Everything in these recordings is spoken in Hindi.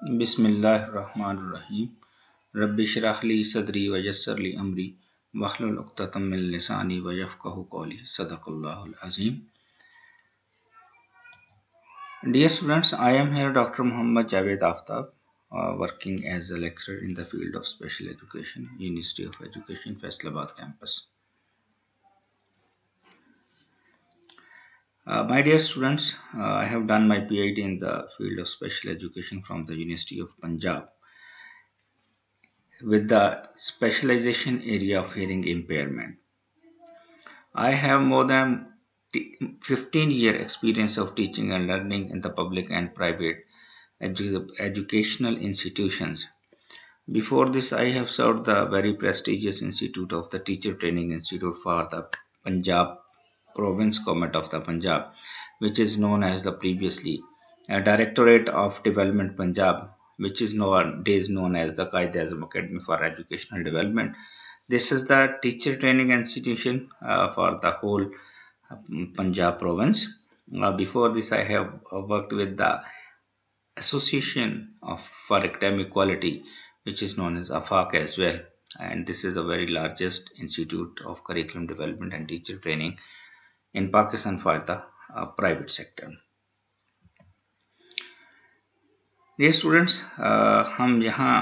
बिस्मिल्लाहिर्रहमानिर्रहीम रब्बि इश्रह ली सदरी वयस्सिर ली अमरी वहलुल उक़्दतम मिन लिसानी यफ़क़हू क़ौली सदक़ल्लाहुल अज़ीम। Dear students, I am here Dr. Muhammad Javed Aftab, working as a lecturer in the field of special education, University of Education, Faisalabad campus. My dear students, I have done my PhD in the field of special education from the University of Punjab with the specialization area of hearing impairment. I have more than 15-year experience of teaching and learning in the public and private educational institutions. Before this, I have served the very prestigious institute of the Teacher Training Institute for the Punjab Province Government of the Punjab, which is known as the previously Directorate of Development Punjab, which is nowadays known as the Quaid-e-Azam Academy for Educational Development. This is the teacher training institution for the whole Punjab province. Before this, I have worked with the Association for Academic Quality, which is known as AFAQ as well. And this is the very largest institute of curriculum development and teacher training in Pakistan for the private sector. Dear students, हम यहाँ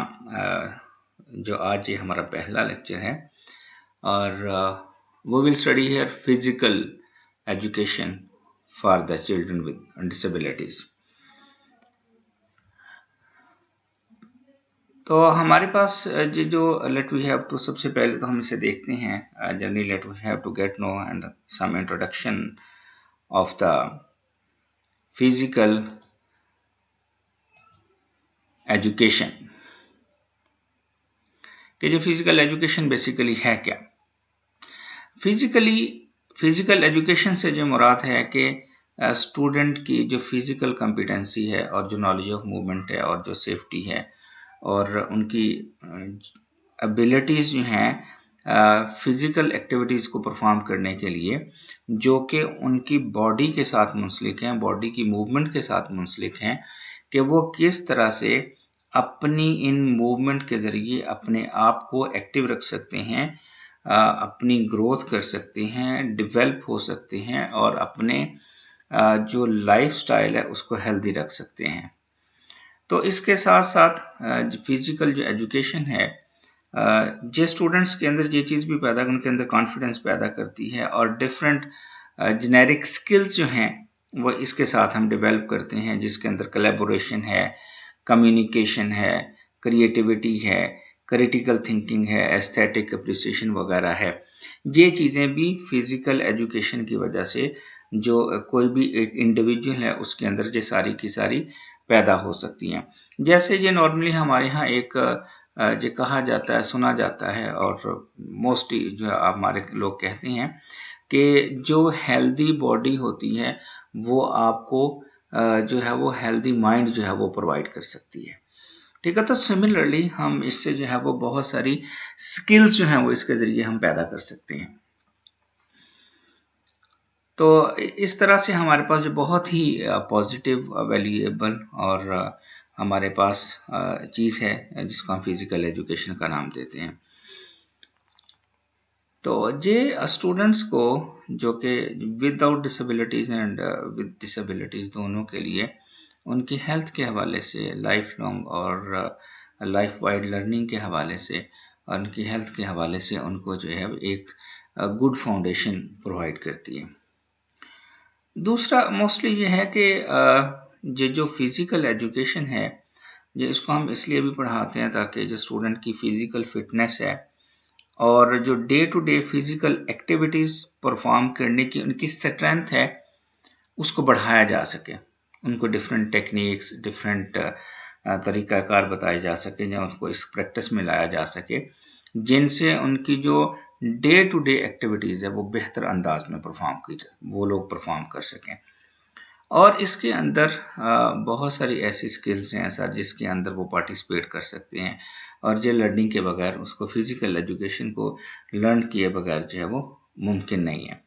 जो आज ये हमारा पहला लेक्चर है और we will study here physical education for the children with disabilities. तो हमारे पास ये जो लेट वी हैव टू, सबसे पहले तो हम इसे देखते हैं generally let we have to get know and some introduction of the physical education कि जो फिजिकल एजुकेशन बेसिकली है क्या। फिजिकल एजुकेशन से जो मुराद है कि स्टूडेंट की जो फिजिकल कॉम्पिटेंसी है और जो नॉलेज ऑफ मूवमेंट है और जो सेफ्टी है और उनकी एबिलिटीज़ जो हैं फिज़िकल एक्टिविटीज़ को परफॉर्म करने के लिए, जो कि उनकी बॉडी के साथ मुंसलिक हैं, बॉडी की मूवमेंट के साथ मुंसलिक हैं, कि वो किस तरह से अपनी इन मूवमेंट के ज़रिए अपने आप को एक्टिव रख सकते हैं, अपनी ग्रोथ कर सकते हैं, डेवलप हो सकते हैं और अपने जो लाइफ स्टाइल है उसको हेल्दी रख सकते हैं। तो इसके साथ साथ फिज़िकल जो एजुकेशन है जो स्टूडेंट्स के अंदर ये चीज़ भी पैदा, उनके अंदर कॉन्फिडेंस पैदा करती है और डिफरेंट जेनेरिक स्किल्स जो हैं वो इसके साथ हम डेवलप करते हैं, जिसके अंदर कोलैबोरेशन है, कम्युनिकेशन है, क्रिएटिविटी है, क्रिटिकल थिंकिंग है, एस्थेटिक अप्रिसिएशन वगैरह है। ये चीज़ें भी फिज़िकल एजुकेशन की वजह से जो कोई भी एक इंडिविजुअल है उसके अंदर ये सारी की सारी पैदा हो सकती हैं। जैसे ये नॉर्मली हमारे यहाँ एक जो कहा जाता है, सुना जाता है और मोस्टली जो हमारे लोग कहते हैं कि जो हेल्दी बॉडी होती है वो आपको जो है वो हेल्दी माइंड जो है वो प्रोवाइड कर सकती है। ठीक है, तो सिमिलरली हम इससे जो है वो बहुत सारी स्किल्स जो हैं वो इसके ज़रिए हम पैदा कर सकते हैं। तो इस तरह से हमारे पास जो बहुत ही पॉजिटिव वैल्यूएबल और हमारे पास चीज़ है जिसको हम फिज़िकल एजुकेशन का नाम देते हैं। तो ये स्टूडेंट्स को जो कि without disabilities and with disabilities दोनों के लिए उनकी हेल्थ के हवाले से, लाइफ लॉन्ग और लाइफ वाइड लर्निंग के हवाले से और उनकी हेल्थ के हवाले से उनको जो है एक गुड फाउंडेशन प्रोवाइड करती है। दूसरा मोस्टली ये है कि ये जो फिज़िकल एजुकेशन है ये इसको हम इसलिए भी पढ़ाते हैं ताकि जो स्टूडेंट की फ़िज़िकल फिटनेस है और जो day to day physical activities perform करने की उनकी स्ट्रेंथ है उसको बढ़ाया जा सके, उनको डिफरेंट टेक्निक्स, डिफरेंट तरीक़ाकार बताए जा सके या उसको इस प्रैक्टिस में लाया जा सके जिनसे उनकी जो डे टू डे एक्टिविटीज़ है वो बेहतर अंदाज में वो लोग परफॉर्म कर सकें। और इसके अंदर बहुत सारी ऐसी स्किल्स हैं सर जिसके अंदर वो पार्टिसिपेट कर सकते हैं और ये लर्निंग के बगैर, उसको फिज़िकल एजुकेशन को लर्न किए बगैर जो है वो मुमकिन नहीं है।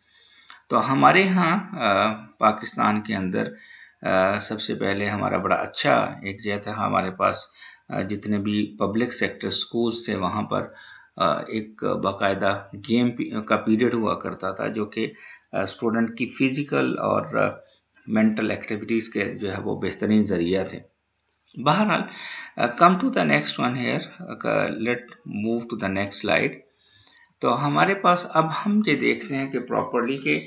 तो हमारे यहाँ पाकिस्तान के अंदर सबसे पहले हमारा बड़ा अच्छा एक जो था, हमारे पास जितने भी पब्लिक सेक्टर स्कूल्स थे वहाँ पर एक बाकायदा गेम का पीरियड हुआ करता था, जो कि स्टूडेंट की फिजिकल और मेंटल एक्टिविटीज़ के जो है वो बेहतरीन ज़रिया थे। बहरहाल, come to the next one here, let move to the next slide. तो हमारे पास अब हम ये देखते हैं कि प्रॉपरली के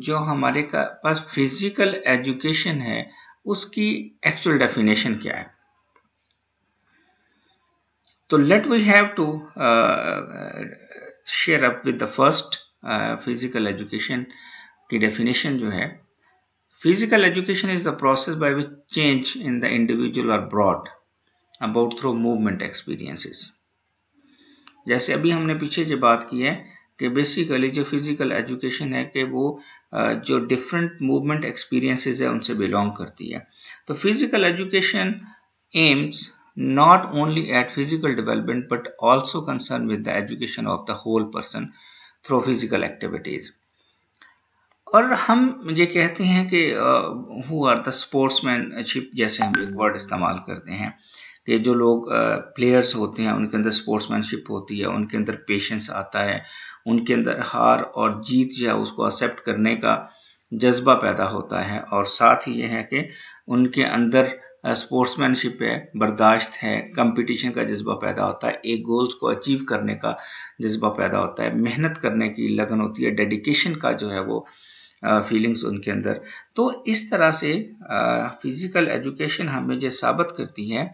जो हमारे पास फिजिकल एजुकेशन है उसकी एक्चुअल डेफिनेशन क्या है। तो let we have to share up with the first physical education की डेफिनेशन जो है, physical education is the process by which change in the individual are brought about through movement experiences. जैसे अभी हमने पीछे जो बात की है कि बेसिकली जो फिजिकल एजुकेशन है कि वो जो डिफरेंट मूवमेंट एक्सपीरियंसेस है उनसे बिलोंग करती है। तो physical education AIIMS not only at physical development but also concerned with the education of the whole person through physical activities। और हम ये कहते हैं कि who are the sportsmanship, जैसे हम एक वर्ड इस्तेमाल करते हैं कि जो लोग प्लेयर्स होते हैं उनके अंदर स्पोर्ट्समैनशिप होती है, उनके अंदर पेशेंस आता है, उनके अंदर हार और जीत या उसको एक्सेप्ट करने का जज्बा पैदा होता है, और साथ ही ये है कि उनके अंदर स्पोर्ट्समैनशिप है, बर्दाश्त है, कंपटीशन का जज्बा पैदा होता है, एक गोल्स को अचीव करने का जज्बा पैदा होता है, मेहनत करने की लगन होती है, डेडिकेशन का जो है वो फीलिंग्स उनके अंदर। तो इस तरह से फिजिकल एजुकेशन हमें जो साबित करती है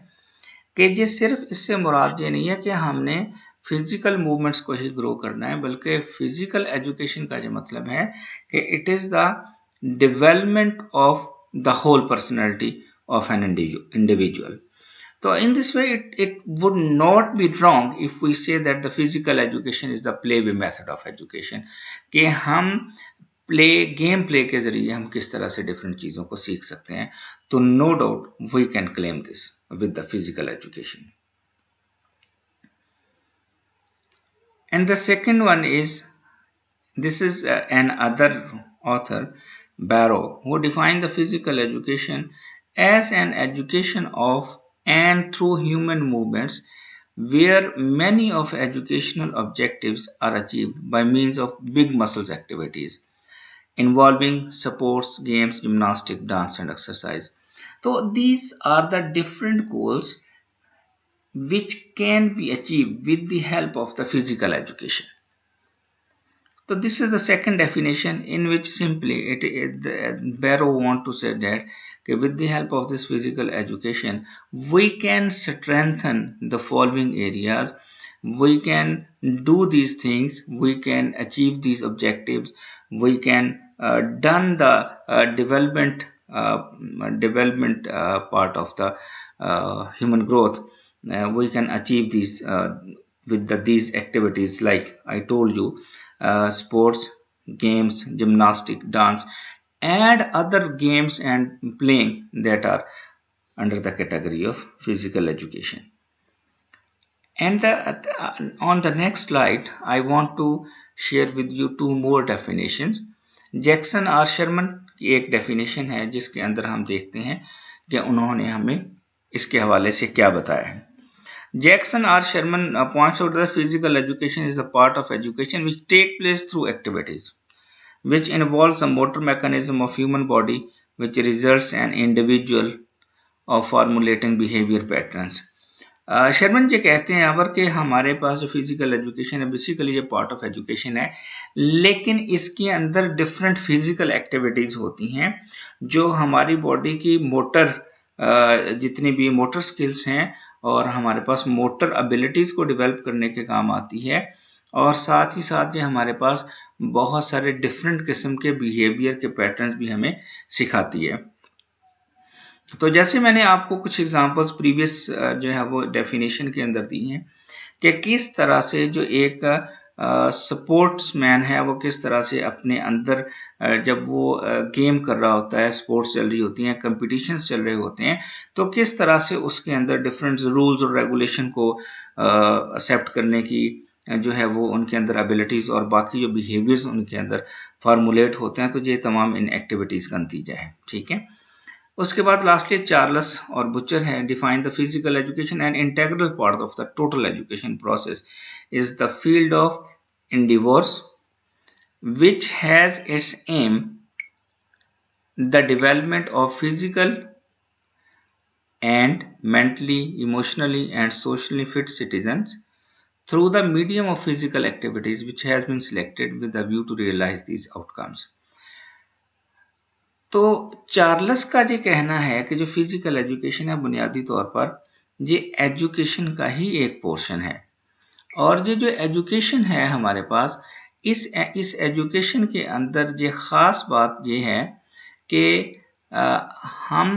कि ये सिर्फ इससे मुराद ये नहीं है कि हमने फिजिकल मूवमेंट्स को ही ग्रो करना है, बल्कि फिजिकल एजुकेशन का जो मतलब है कि it is the development of the whole personality of an individual. So in this way, it would not be wrong if we say that the physical education is the play-way method of education, कि हम गेम प्ले के जरिए हम किस तरह से डिफरेंट चीज़ों को सीख सकते हैं। तो no doubt we can claim this with the physical education. And the second one is, this is an other author, Barrow, who defined the physical education as an education of and through human movements where many of educational objectives are achieved by means of big muscles activities involving sports, games, gymnastics, dance and exercise. So these are the different goals which can be achieved with the help of the physical education. So this is the second definition, in which simply Barrow want to say that with the help of this physical education, we can strengthen the following areas. We can do these things. We can achieve these objectives. We can done the development part of the human growth. We can achieve these with these activities, like I told you. Sports, games, gymnastics, dance, and other games and playing that are under the category of physical education. And on the next slide, I want to share with you two more definitions. Jackson R Sherman की एक डेफिनेशन है जिसके अंदर हम देखते हैं कि उन्होंने हमें इसके हवाले से क्या बताया है। Jackson R. Sherman points out that physical education is the part of education which take place through activities, which involves the motor mechanism of human body, which results in individual of formulating behavior patterns. Sharman जी कहते हैं यहाँ पर कि हमारे पास जो फिजिकल एजुकेशन है बेसिकली ये पार्ट ऑफ एजुकेशन है, लेकिन इसके अंदर डिफरेंट फिजिकल एक्टिविटीज होती हैं जो हमारी बॉडी की मोटर जितनी भी मोटर स्किल्स हैं और हमारे पास मोटर एबिलिटीज को डेवलप करने के काम आती है, और साथ ही साथ ये हमारे पास बहुत सारे डिफरेंट किस्म के बिहेवियर के पैटर्न्स भी हमें सिखाती है। तो जैसे मैंने आपको कुछ एग्जांपल्स प्रीवियस जो है वो डेफिनेशन के अंदर दी हैं कि किस तरह से जो एक स्पोर्ट्समैन है वो किस तरह से अपने अंदर जब वो गेम कर रहा होता है, स्पोर्ट्स चल रही होती हैं, कंपटीशंस चल रहे होते हैं, तो किस तरह से उसके अंदर डिफरेंट रूल्स और रेगुलेशन को एक्सेप्ट करने की जो है वो उनके अंदर एबिलिटीज़ और बाकी जो बिहेवियर्स उनके अंदर फार्मूलेट होते हैं, तो ये तमाम इन एक्टिविटीज़ का नतीजा है। ठीक है, उसके बाद लास्टली चार्ल्स और बुचर है, define the physical education and integral part of the total education process is the field of endeavors which has its aim the development of physical and mentally, emotionally and socially fit citizens through the medium of physical activities which has been selected with a view to realize these outcomes. तो चार्ल्स का ये कहना है कि जो फिजिकल एजुकेशन है बुनियादी तौर पर ये एजुकेशन का ही एक पोर्शन है, और ये जो एजुकेशन है हमारे पास इस एजुकेशन के अंदर ये ख़ास बात ये है कि हम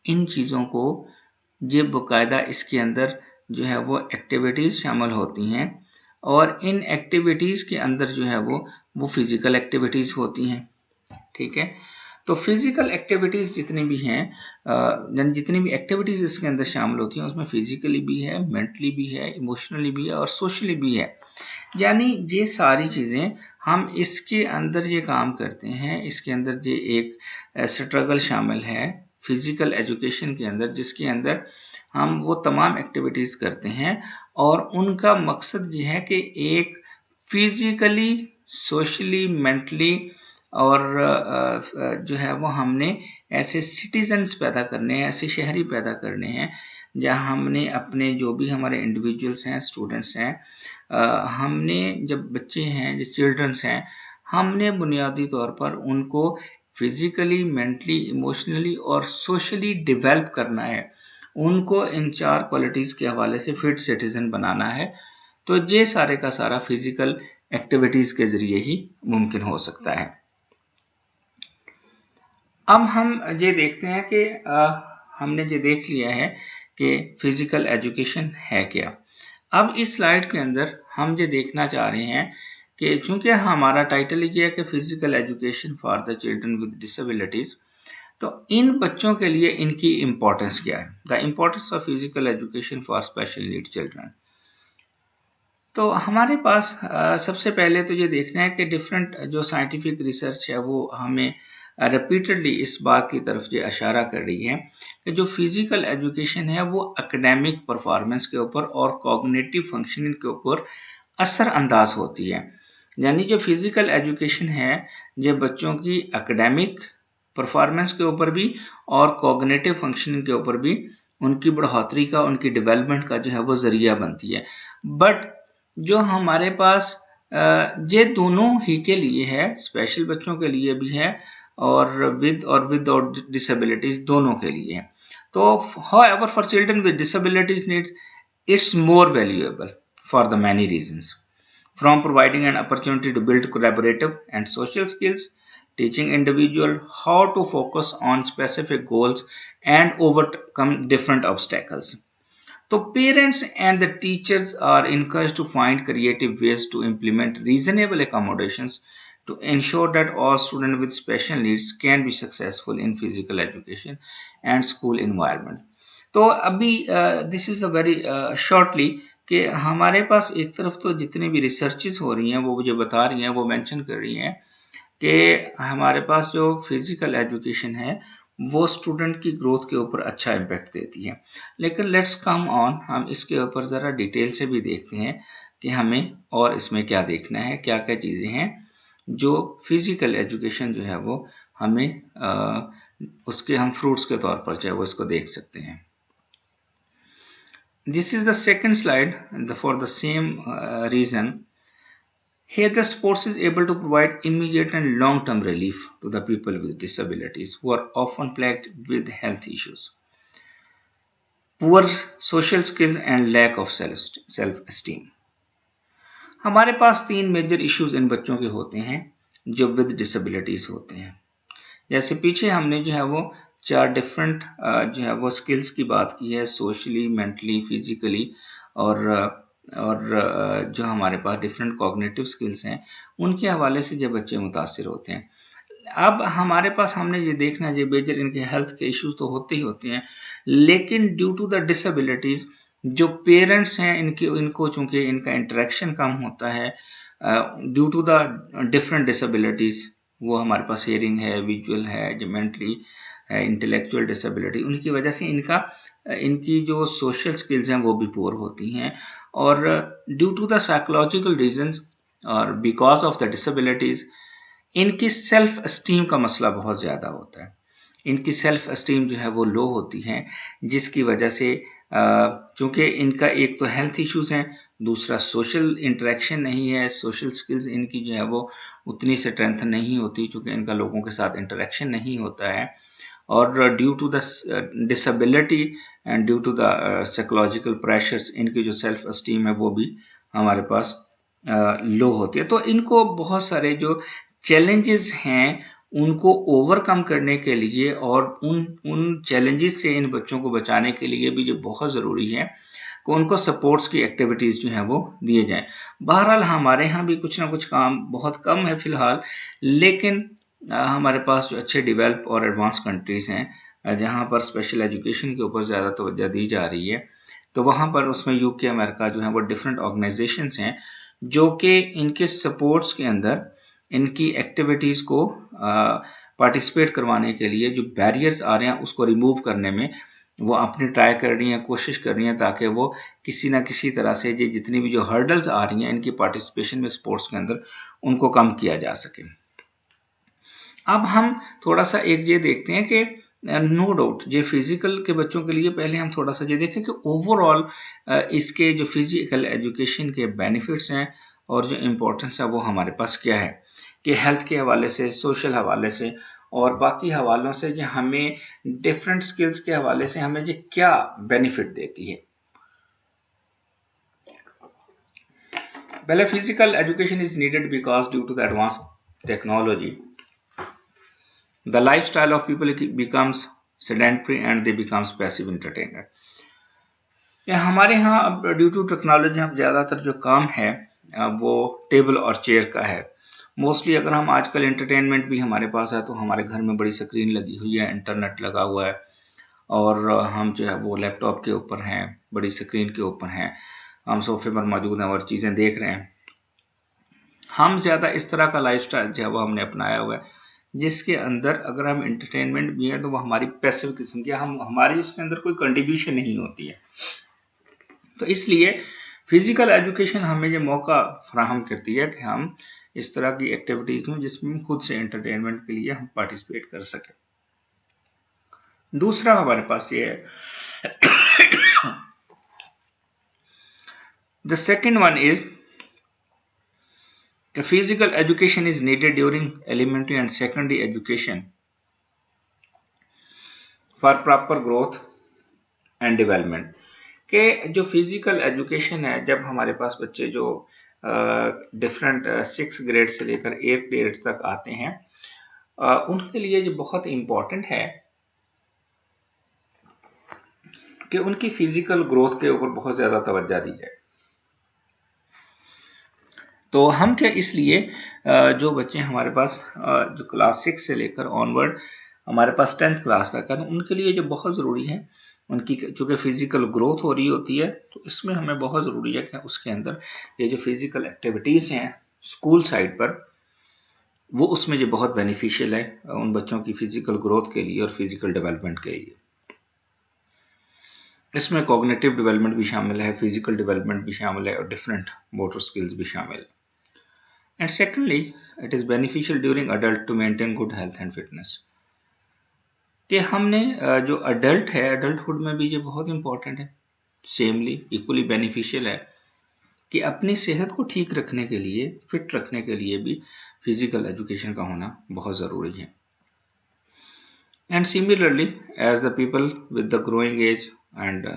इन चीज़ों को ये बाकायदा इसके अंदर जो है वो एक्टिविटीज़ शामिल होती हैं, और इन एक्टिविटीज़ के अंदर जो है वो फिज़िकल एक्टिविटीज़ होती हैं। ठीक है, तो फिज़िकल एक्टिविटीज़ जितनी भी हैं, जितनी भी एक्टिविटीज़ इसके अंदर शामिल होती हैं उसमें फिज़िकली भी है, मेंटली भी है, इमोशनली भी है और सोशली भी है। यानी ये सारी चीज़ें हम इसके अंदर ये काम करते हैं, इसके अंदर ये एक स्ट्रगल शामिल है फिज़िकल एजुकेशन के अंदर, जिसके अंदर हम वो तमाम एक्टिविटीज़ करते हैं और उनका मकसद ये है कि एक फिज़िकली, सोशली, मेंटली और जो है वो हमने ऐसे सिटीजन्स पैदा करने हैं, ऐसे शहरी पैदा करने हैं जहाँ हमने अपने जो भी हमारे इंडिविजुअल्स हैं, स्टूडेंट्स हैं, हमने जब बच्चे हैं, जो चिल्ड्रंस हैं, हमने बुनियादी तौर पर उनको फिज़िकली, मेंटली, इमोशनली और सोशली डेवलप करना है, उनको इन 4 क्वालिटीज़ के हवाले से फिट सिटीजन बनाना है। तो ये सारे का सारा फिज़िकल एक्टिविटीज़ के ज़रिए ही मुमकिन हो सकता है। अब हम ये देखते हैं कि हमने ये देख लिया है कि फिज़िकल एजुकेशन है क्या। अब इस स्लाइड के अंदर हम ये देखना चाह रहे हैं कि चूंकि हमारा टाइटल ये है कि physical education for the children with disabilities, तो इन बच्चों के लिए इनकी इम्पोर्टेंस क्या है, the importance of physical education for special need children. तो हमारे पास सबसे पहले तो ये देखना है कि डिफरेंट जो साइंटिफिक रिसर्च है वो हमें रिपीटेडली इस बात की तरफ ये इशारा कर रही है कि जो फिज़िकल एजुकेशन है वो एकेडमिक परफॉर्मेंस के ऊपर और कॉग्निटिव फंक्शनिंग के ऊपर असर अंदाज होती है। यानी जो फिज़िकल एजुकेशन है ये बच्चों की एकेडमिक परफॉर्मेंस के ऊपर भी और कॉग्निटिव फंक्शनिंग के ऊपर भी उनकी बढ़ोतरी का, उनकी डेवलपमेंट का जो है वो ज़रिया बनती है। बट जो हमारे पास ये दोनों ही के लिए है, स्पेशल बच्चों के लिए भी है और विदाउट डिसेबिलिटीज दोनों के लिए है। तो however for children with disabilities needs it's more valuable for the many reasons, from providing an opportunity to build collaborative and social skills, teaching individual how to focus on specific goals and overcome different obstacles. So parents and the teachers are encouraged to find creative ways to implement reasonable accommodations to ensure that all students with special needs can be successful in physical education and school environment. तो अभी this is a very shortly कि हमारे पास एक तरफ तो जितनी भी रिसर्चेस हो रही हैं वो मुझे बता रही हैं, वो मेंशन कर रही हैं कि हमारे पास जो फिज़िकल एजुकेशन है वो स्टूडेंट की ग्रोथ के ऊपर अच्छा इम्पैक्ट देती है। लेकिन लेट्स कम ऑन, हम इसके ऊपर ज़रा डिटेल से भी देखते हैं कि हमें और इसमें क्या देखना है, क्या क्या चीज़ें हैं जो फिज़िकल एजुकेशन जो है वो हमें उसके हम फ्रूट्स के तौर पर चाहे वो इसको देख सकते हैं। This is the second slide for the same reason. Here the sports is able to provide immediate and long-term relief to the people with disabilities who are often plagued with health issues, poor social skills and lack of self-esteem. हमारे पास 3 मेजर इश्यूज इन बच्चों के होते हैं जो विद डिसेबिलिटीज होते हैं। जैसे पीछे हमने जो है वो 4 डिफरेंट जो है वो स्किल्स की बात की है, सोशली, मेंटली, फिजिकली और जो हमारे पास डिफरेंट कॉग्निटिव स्किल्स हैं उनके हवाले से जो बच्चे मुतासिर होते हैं। अब हमारे पास हमने ये देखना है, ये मेजर इनके हेल्थ के इश्यूज तो होते ही होते हैं, लेकिन ड्यू टू द डिसेबिलिटीज जो पेरेंट्स हैं इनको चूंकि इनका इंटरेक्शन कम होता है due to the different disabilities, वो हमारे पास हेयरिंग है, विजुअल है, जो मेंटली, इंटेलेक्चुअल डिसेबिलिटी, उनकी वजह से इनकी जो सोशल स्किल्स हैं वो भी पुअर होती हैं। और due to the psychological reasons और बिकॉज ऑफ द डिसेबिलिटीज इनकी सेल्फ एस्टीम का मसला बहुत ज़्यादा होता है। इनकी सेल्फ एस्टीम जो है वो लो होती है, जिसकी वजह से चूँकि इनका एक तो हेल्थ इश्यूज हैं, दूसरा सोशल इंटरेक्शन नहीं है, सोशल स्किल्स इनकी जो है वो उतनी स्ट्रेंथ नहीं होती, चूँकि इनका लोगों के साथ इंटरेक्शन नहीं होता है। और due to the disability and due to the psychological pressures इनकी जो सेल्फ एस्टीम है वो भी हमारे पास लो होती है। तो इनको बहुत सारे जो चैलेंजेस हैं उनको ओवरकम करने के लिए और उन चैलेंजेस से इन बच्चों को बचाने के लिए भी जो बहुत ज़रूरी है कि उनको सपोर्ट्स की एक्टिविटीज़ जो हैं वो दिए जाएं। बहरहाल हमारे यहाँ भी कुछ ना कुछ काम बहुत कम है फ़िलहाल, लेकिन हमारे पास जो अच्छे डेवलप और एडवांस कंट्रीज़ हैं जहाँ पर स्पेशल एजुकेशन के ऊपर ज़्यादा तवज्जो दी जा रही है, तो वहाँ पर उसमें यूके, अमेरिका जो है वो डिफरेंट ऑर्गेनाइजेशंस हैं जो कि इनके सपोर्ट्स के अंदर इनकी एक्टिविटीज़ को पार्टिसिपेट करवाने के लिए जो बैरियर्स आ रहे हैं उसको रिमूव करने में वो अपनी ट्राई कर रही हैं, कोशिश कर रही हैं, ताकि वो किसी ना किसी तरह से जितनी भी जो हर्डल्स आ रही हैं इनकी पार्टिसिपेशन में स्पोर्ट्स के अंदर उनको कम किया जा सके। अब हम थोड़ा सा एक ये देखते हैं कि नो डाउट ये फिजिकल के बच्चों के लिए पहले हम थोड़ा सा ये देखें कि ओवरऑल इसके जो फिजिकल एजुकेशन के बेनिफिट्स हैं और जो इम्पोर्टेंस है वो हमारे पास क्या है, कि हेल्थ के हवाले से, सोशल हवाले से और बाकी हवालों से जो हमें डिफरेंट स्किल्स के हवाले से हमें जो क्या बेनिफिट देती है। पहले physical education is needed because due to the advance technology the lifestyle of people becomes sedentary and they becomes passive entertainer। हमारे यहाँ अब ड्यू टू टेक्नोलॉजी हम ज़्यादातर जो काम है वो टेबल और चेयर का है। मोस्टली अगर हम आजकल एंटरटेनमेंट भी हमारे पास है तो हमारे घर में बड़ी स्क्रीन लगी हुई है, इंटरनेट लगा हुआ है और हम जो है वो लैपटॉप के ऊपर हैं, बड़ी स्क्रीन के ऊपर हैं, हम सोफे पर मौजूद हैं और चीज़ें देख रहे हैं। हम ज़्यादा इस तरह का लाइफस्टाइल जो है वो हमने अपनाया हुआ है जिसके अंदर अगर हम एंटरटेनमेंट भी है तो वो हमारी पैसिव किस्म की, हमारी उसके अंदर कोई कंट्रीब्यूशन नहीं होती है। तो इसलिए फिजिकल एजुकेशन हमें ये मौका फराहम करती है कि हम इस तरह की एक्टिविटीज़ में जिसमें हम खुद से एंटरटेनमेंट के लिए हम पार्टिसिपेट कर सकें। दूसरा हमारे पास ये है the second one is physical education is needed during elementary and secondary education for proper growth and development। के जो फिजिकल एजुकेशन है, जब हमारे पास बच्चे जो डिफरेंट 6 ग्रेड से लेकर 8 ग्रेड तक आते हैं उनके लिए जो बहुत इम्पोर्टेंट है कि उनकी फिजिकल ग्रोथ के ऊपर बहुत ज़्यादा तवज्जो दी जाए। तो हम क्या इसलिए जो बच्चे हमारे पास जो क्लास 6 से लेकर ऑनवर्ड हमारे पास 10th क्लास तक है, उनके लिए जो बहुत ज़रूरी है, उनकी चूँकि फिजिकल ग्रोथ हो रही होती है तो इसमें हमें बहुत ज़रूरी है कि उसके अंदर ये जो फिजिकल एक्टिविटीज़ हैं स्कूल साइड पर वो उसमें जो बहुत बेनिफिशियल है उन बच्चों की फिजिकल ग्रोथ के लिए और फिजिकल डेवलपमेंट के लिए। इसमें कॉग्निटिव डेवलपमेंट भी शामिल है, फिजिकल डेवलपमेंट भी शामिल है और डिफरेंट मोटर स्किल्स भी शामिल है। And secondly, it is beneficial during adult to maintain good health and fitness। कि हमने जो अडल्ट है, अडल्टहुड में भी ये बहुत इंपॉर्टेंट है, सेमली इक्वली बेनिफिशियल है कि अपनी सेहत को ठीक रखने के लिए, फिट रखने के लिए भी फिजिकल एजुकेशन का होना बहुत ज़रूरी है। And similarly as the people with the growing age and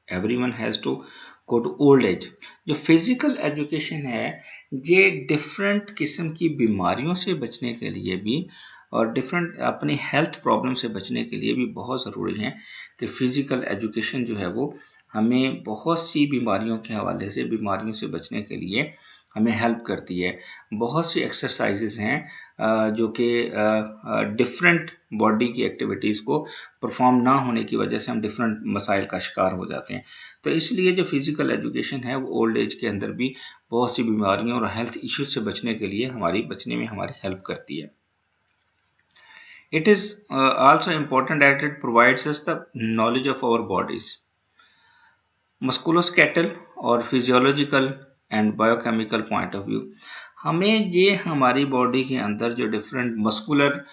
everyone has to go to old age, जो फिजिकल एजुकेशन है ये डिफरेंट किस्म की बीमारियों से बचने के लिए भी और डिफरेंट अपनी हेल्थ प्रॉब्लम से बचने के लिए भी बहुत ज़रूरी है कि फिजिकल एजुकेशन जो है वो हमें बहुत सी बीमारियों के हवाले से, बीमारियों से बचने के लिए हमें हेल्प करती है। बहुत सी एक्सरसाइजेस हैं जो कि डिफरेंट बॉडी की एक्टिविटीज़ को परफॉर्म ना होने की वजह से हम डिफरेंट मसाइल का शिकार हो जाते हैं। तो इसलिए जो फिजिकल एजुकेशन है वो ओल्ड एज के अंदर भी बहुत सी बीमारियों और हेल्थ इश्यूज से बचने के लिए बचने में हमारी हेल्प करती है। It is also important that it provides us the knowledge of our bodies, मस्कुलोस्केटल और physiological and biochemical point of view. हमें ये हमारी बॉडी के अंदर जो डिफरेंट मस्कुलर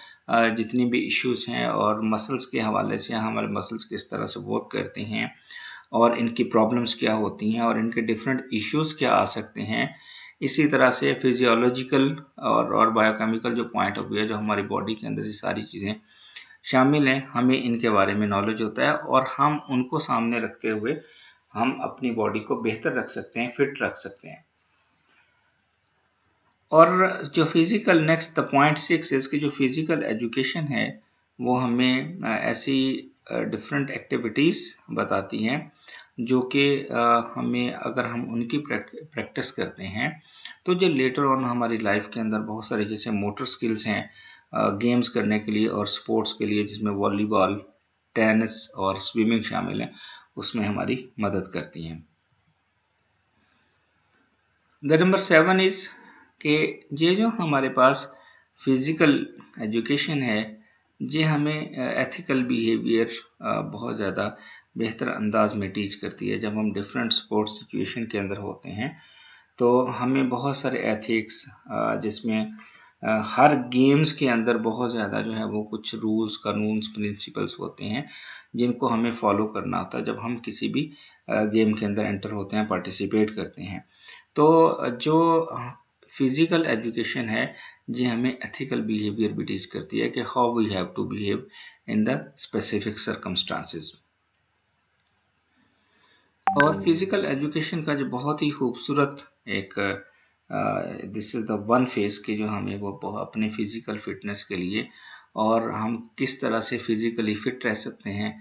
जितनी भी इश्यूज हैं और मसल्स के हवाले से हमारे मसल्स किस तरह से वर्क करते हैं और इनकी प्रॉब्लम्स क्या होती हैं और इनके डिफरेंट इश्यूज क्या आ सकते हैं, इसी तरह से फिजियोलॉजिकल और बायोकेमिकल जो पॉइंट ऑफ व्यू है, जो हमारी बॉडी के अंदर ये सारी चीज़ें शामिल हैं, हमें इनके बारे में नॉलेज होता है और हम उनको सामने रखते हुए हम अपनी बॉडी को बेहतर रख सकते हैं, फिट रख सकते हैं। और जो फिजिकल नेक्स्ट द पॉइंट 6 इसकी जो फिजिकल एजुकेशन है वो हमें ऐसी डिफरेंट एक्टिविटीज़ बताती हैं जो कि हमें अगर हम उनकी प्रैक्टिस करते हैं तो जो लेटर ऑन हमारी लाइफ के अंदर बहुत सारे जैसे मोटर स्किल्स हैं गेम्स करने के लिए और स्पोर्ट्स के लिए, जिसमें वॉलीबॉल, टेनिस और स्विमिंग शामिल हैं, उसमें हमारी मदद करती हैं। द नंबर 7 इज कि ये जो हमारे पास फिज़िकल एजुकेशन है ये हमें एथिकल बिहेवियर बहुत ज़्यादा बेहतर अंदाज में टीच करती है। जब हम डिफरेंट स्पोर्ट्स सिचुएशन के अंदर होते हैं तो हमें बहुत सारे एथिक्स, जिसमें हर गेम्स के अंदर बहुत ज़्यादा जो है वो कुछ रूल्स, कानून्स, प्रिंसिपल्स होते हैं जिनको हमें फॉलो करना होता है जब हम किसी भी गेम के अंदर एंटर होते हैं, पार्टिसिपेट करते हैं। तो जो फिजिकल एजुकेशन है ये हमें एथिकल बिहेवियर भी टीच करती है कि how we have to behave in the specific circumstances. और फिजिकल एजुकेशन का जो बहुत ही खूबसूरत एक this is the one phase कि जो हमें वो अपने फिजिकल फिटनेस के लिए और हम किस तरह से फिजिकली फिट रह सकते हैं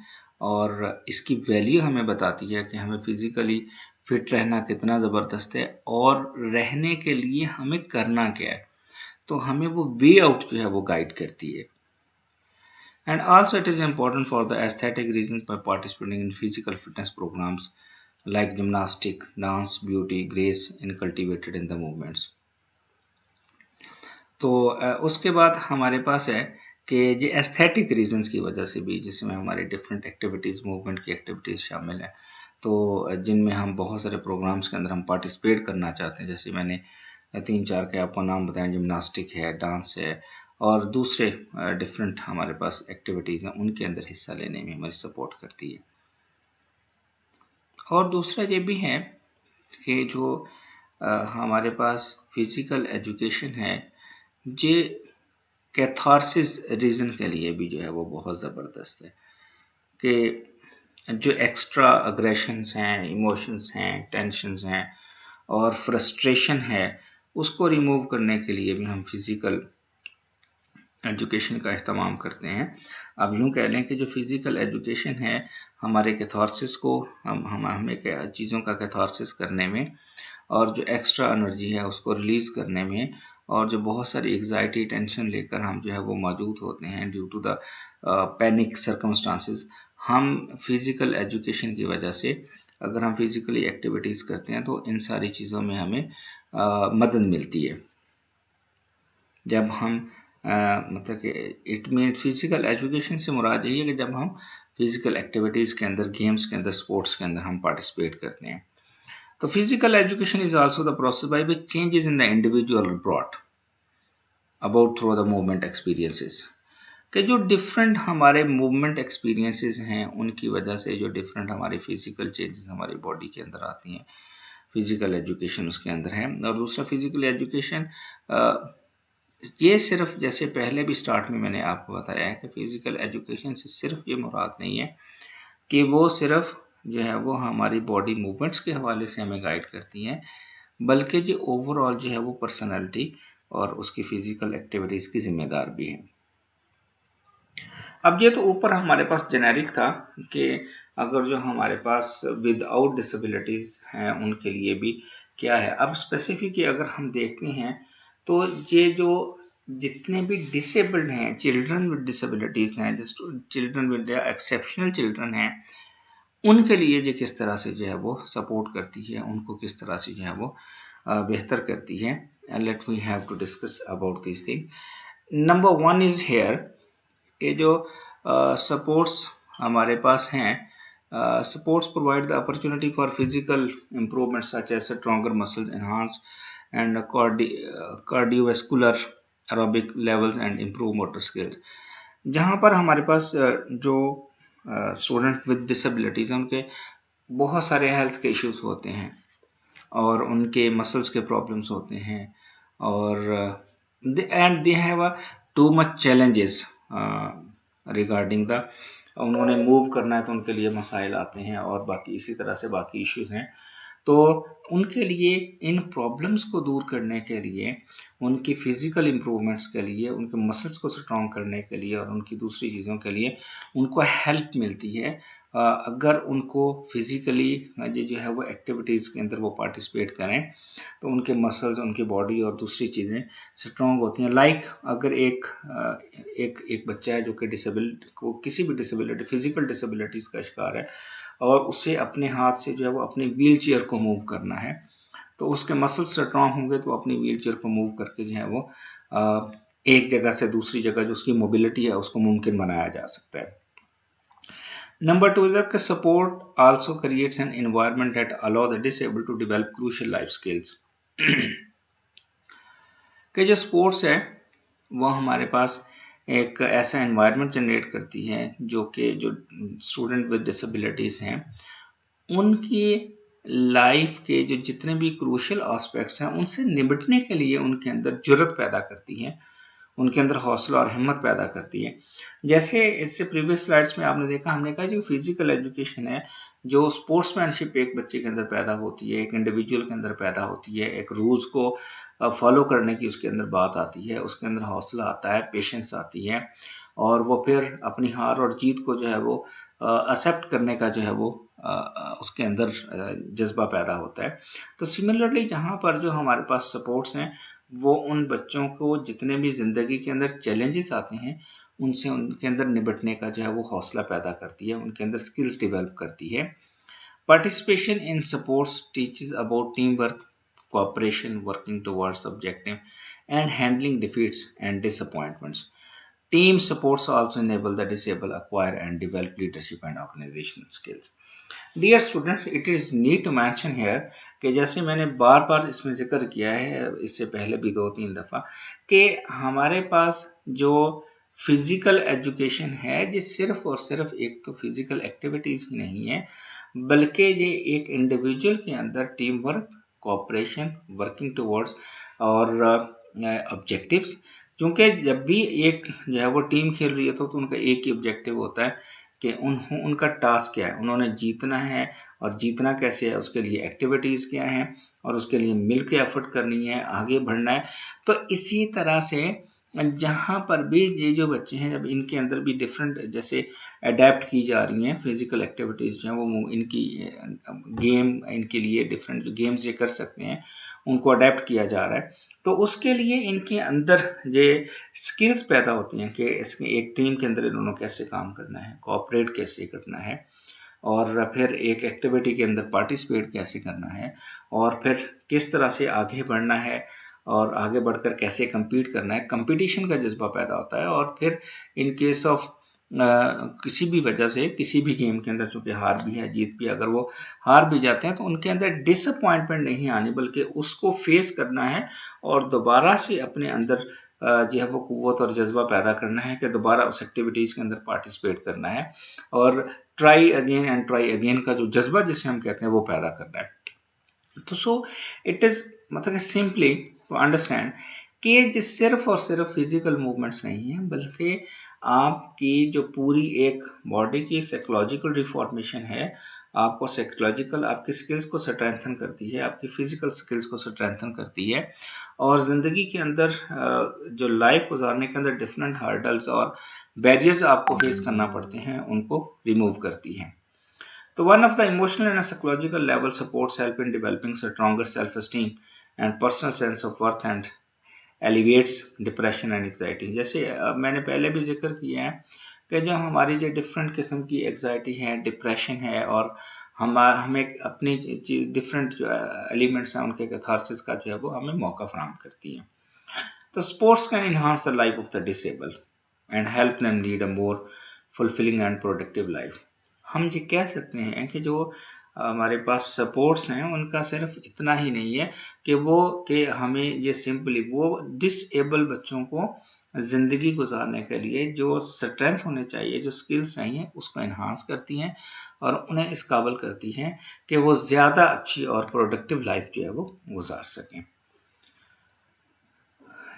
और इसकी वैल्यू हमें बताती है कि हमें फिजिकली फिट रहना कितना ज़बरदस्त है और रहने के लिए हमें करना क्या है। तो हमें वो वे आउट जो है वो गाइड करती है। And also it is important for the aesthetic reason by participating in physical fitness programmes like gymnastic, dance, beauty, grace in cultivated in the movements। तो उसके बाद हमारे पास है कि ये एस्थेटिक रीजंस की वजह से भी, जिसमें हमारे डिफरेंट एक्टिविटीज़, मूवमेंट की एक्टिविटीज़ शामिल है, तो जिनमें हम बहुत सारे प्रोग्राम्स के अंदर हम पार्टिसिपेट करना चाहते हैं। जैसे मैंने 3-4 के आपको नाम बताएं, जिम्नास्टिक है, डांस है और दूसरे डिफरेंट हमारे पास एक्टिविटीज़ हैं, उनके अंदर हिस्सा लेने में हमारी सपोर्ट करती है। और दूसरा ये भी है कि जो हमारे पास फिजिकल एजुकेशन है ये कैथारसिस रीजन के लिए भी जो है वो बहुत ज़बरदस्त है कि जो एक्स्ट्रा अग्रेशंस हैं, इमोशंस हैं, टेंशन्स हैं और फ्रस्ट्रेशन है, उसको रिमूव करने के लिए भी हम फिज़िकल एजुकेशन का इस्तेमाल करते हैं। अब यूँ कह लें कि जो फिज़िकल एजुकेशन है हमारे कैथारसिस को हमें चीज़ों का कैथारसिस करने में और जो एक्स्ट्रा एनर्जी है उसको रिलीज़ करने में और जो बहुत सारी एग्जाइटी, टेंशन लेकर हम जो है वो मौजूद होते हैं due to the panic circumstances, हम फिज़िकल एजुकेशन की वजह से अगर हम फिज़िकली एक्टिविटीज़ करते हैं तो इन सारी चीज़ों में हमें मदद मिलती है। जब हम मतलब कि इट मीन फिज़िकल एजुकेशन से मुराद यही है कि जब हम फिज़िकल एक्टिविटीज़ के अंदर, गेम्स के अंदर, स्पोर्ट्स के अंदर हम पार्टिसिपेट करते हैं। तो physical education is also the process by which changes in the individual brought about through the movement experiences, कि जो डिफरेंट हमारे मूवमेंट एक्सपीरियंसेस हैं उनकी वजह से जो डिफरेंट हमारी फिज़िकल चेंजेस हमारी बॉडी के अंदर आती हैं, फिज़िकल एजुकेशन उसके अंदर है। और दूसरा फिज़िकल एजुकेशन ये सिर्फ, जैसे पहले भी स्टार्ट में मैंने आपको बताया है कि फिज़िकल एजुकेशन से सिर्फ ये मुराद नहीं है कि वो सिर्फ जो है वो हमारी बॉडी मूवमेंट्स के हवाले से हमें गाइड करती हैं, बल्कि जो ओवरऑल जो है वो पर्सनालिटी और उसकी फ़िज़िकल एक्टिविटीज़ की ज़िम्मेदार भी है। अब ये तो ऊपर हमारे पास जेनेरिक था कि अगर जो हमारे पास विदाउट डिसेबिलिटीज़ हैं उनके लिए भी क्या है। अब स्पेसिफिक अगर हम देखते हैं तो ये जो जितने भी डिसेबल्ड हैं, चिल्ड्रन विद डिसेबिलिटीज़ हैं, जिस चिल्ड्रन विद एक्सेप्शनल चिल्ड्रन हैं, उनके लिए जो किस तरह से जो है वो सपोर्ट करती है, उनको किस तरह से जो है वो बेहतर करती है। Let we have to discuss about this thing. Number 1 is here कि जो सपोर्ट्स हमारे पास हैं, supports provide the opportunity for physical improvements such as stronger muscles, enhance and cardiovascular aerobic levels and improve motor skills. जहाँ पर हमारे पास जो स्टूडेंट विद डिसेबिलिटीज हैं उनके बहुत सारे हेल्थ के इश्यूज होते हैं और उनके मसल्स के प्रॉब्लम्स होते हैं और and they have too much challenges regarding the, उन्होंने मूव करना है तो उनके लिए मसाइल आते हैं और बाकी इसी तरह से बाकी इश्यूज हैं। तो उनके लिए इन प्रॉब्लम्स को दूर करने के लिए, उनकी फिजिकल इम्प्रूवमेंट्स के लिए, उनके मसल्स को स्ट्रॉन्ग करने के लिए और उनकी दूसरी चीज़ों के लिए उनको हेल्प मिलती है अगर उनको फिजिकली जो है वो एक्टिविटीज़ के अंदर वो पार्टिसिपेट करें तो उनके मसल्स, उनकी बॉडी और दूसरी चीज़ें स्ट्रॉन्ग होती हैं। लाइक अगर एक बच्चा है जो कि डिसेबिलिटी को, किसी भी डिसेबिलिटी, फिजिकल डिसेबिलिटीज़ का शिकार है और उसे अपने हाथ से जो है वो अपनी व्हील चेयर को मूव करना है, तो उसके मसल्स स्ट्रॉन्ग होंगे तो अपनी व्हील चेयर को मूव करके जो है वो एक जगह से दूसरी जगह जो उसकी मोबिलिटी है उसको मुमकिन बनाया जा सकता है। Number 2 is that support also creates an environment that allow the disabled to develop crucial life skills. कि जो स्पोर्ट्स है वो हमारे पास एक ऐसा एनवायरनमेंट जनरेट करती है जो कि जो स्टूडेंट विद डिसेबिलिटीज़ हैं उनकी लाइफ के जो जितने भी क्रूशियल एस्पेक्ट्स हैं उनसे निपटने के लिए उनके अंदर जुर्रत पैदा करती है, उनके अंदर हौसला और हिम्मत पैदा करती है। जैसे इससे प्रीवियस स्लाइड्स में आपने देखा, हमने कहा जो फिजिकल एजुकेशन है, जो स्पोर्ट्समैनशिप एक बच्चे के अंदर पैदा होती है, एक इंडिविजुअल के अंदर पैदा होती है, एक रूल्स को फॉलो करने की उसके अंदर बात आती है, उसके अंदर हौसला आता है, पेशेंस आती है और वो फिर अपनी हार और जीत को जो है वो एक्सेप्ट करने का जो है वो उसके अंदर जज्बा पैदा होता है। तो सिमिलरली जहाँ पर जो हमारे पास सपोर्ट्स हैं वो उन बच्चों को जितने भी ज़िंदगी के अंदर चैलेंजेस आते हैं उनसे उनके अंदर निपटने का जो है वो हौसला पैदा करती है, उनके अंदर स्किल्स डेवलप करती है। Participation in supports teaches about team work, cooperation, working towards objective and handling defeats and disappointments. Team supports also enable the disabled acquire and develop leadership and organizational skills. Dear students, it is need to mention here कि जैसे मैंने बार बार इसमें जिक्र किया है इससे पहले भी 2-3 दफ़ा कि हमारे पास जो फिजिकल एजुकेशन है ये सिर्फ और सिर्फ एक तो फिजिकल एक्टिविटीज़ ही नहीं है बल्कि ये एक इंडिविजुअल के अंदर team work, cooperation, working towards और ऑब्जेक्टिव्स, क्योंकि जब भी एक जो है वो टीम खेल रही है तो उनका एक ही ऑब्जेक्टिव होता है कि उनका टास्क क्या है, उन्होंने जीतना है और जीतना कैसे है, उसके लिए एक्टिविटीज़ क्या हैं और उसके लिए मिल के एफर्ट करनी है, आगे बढ़ना है। तो इसी तरह से जहाँ पर भी ये जो बच्चे हैं जब इनके अंदर भी डिफरेंट जैसे अडेप्ट की जा रही हैं फिजिकल एक्टिविटीज़ जो हैं वो इनकी गेम, इनके लिए डिफरेंट जो गेम्स ये कर सकते हैं उनको अडेप्ट किया जा रहा है, तो उसके लिए इनके अंदर ये स्किल्स पैदा होती हैं कि इसके एक टीम के अंदर इन्होंने कैसे काम करना है, कोऑपरेट कैसे करना है और फिर एक एक्टिविटी के अंदर पार्टिसिपेट कैसे करना है और फिर किस तरह से आगे बढ़ना है और आगे बढ़कर कैसे compete करना है, कंपटीशन का जज्बा पैदा होता है। और फिर इन केस ऑफ किसी भी वजह से किसी भी गेम के अंदर चूंकि हार भी है जीत भी, अगर वो हार भी जाते हैं तो उनके अंदर डिसअपॉइंटमेंट नहीं आनी बल्कि उसको फेस करना है और दोबारा से अपने अंदर जो है वो कुव्वत और जज्बा पैदा करना है कि दोबारा उस एक्टिविटीज़ के अंदर पार्टिसिपेट करना है और try again and try again का जो जज्बा जिसे हम कहते हैं वो पैदा करना है। तो सो इट इज़ मतलब सिंपली टू अंडरस्टैंड कि ये सिर्फ और सिर्फ फिजिकल मूवमेंट्स नहीं है बल्कि आपकी जो पूरी एक बॉडी की साइकोलॉजिकल रिफॉर्मेशन है, आपको साइकोलॉजिकल आपकी स्किल्स को स्ट्रेंथन करती है, आपकी फिजिकल स्किल्स को स्ट्रेंथन करती है और ज़िंदगी के अंदर जो लाइफ गुजारने के अंदर डिफरेंट हर्डल्स और बैरियर्स आपको फेस करना पड़ते हैं उनको रिमूव करती है। So one of the emotional and psychological level supports help in developing stronger self-esteem and personal sense of worth and alleviates depression and anxiety. जैसे मैंने पहले भी जिक्र किया है कि जो हमारी जो डिफरेंट किस्म की एग्जाइटी है, डिप्रेशन है और हमें अपनी डिफरेंट जो एलिमेंट्स हैं उनके कैथारसिस का जो है वो हमें मौका फराहम करती है। तो sports can enhance the life of the disabled. and help them lead a more fulfilling and productive life. हम ये कह सकते हैं कि जो हमारे पास सपोर्ट्स हैं उनका सिर्फ इतना ही नहीं है कि हमें ये सिंपली वो डिसेबल बच्चों को ज़िंदगी गुजारने के लिए जो स्ट्रेंथ होने चाहिए, जो स्किल्स चाहिए, उसको इन्हांस करती हैं और उन्हें इस काबिल करती हैं कि वो ज़्यादा अच्छी और प्रोडक्टिव लाइफ जो है वो गुजार सकें।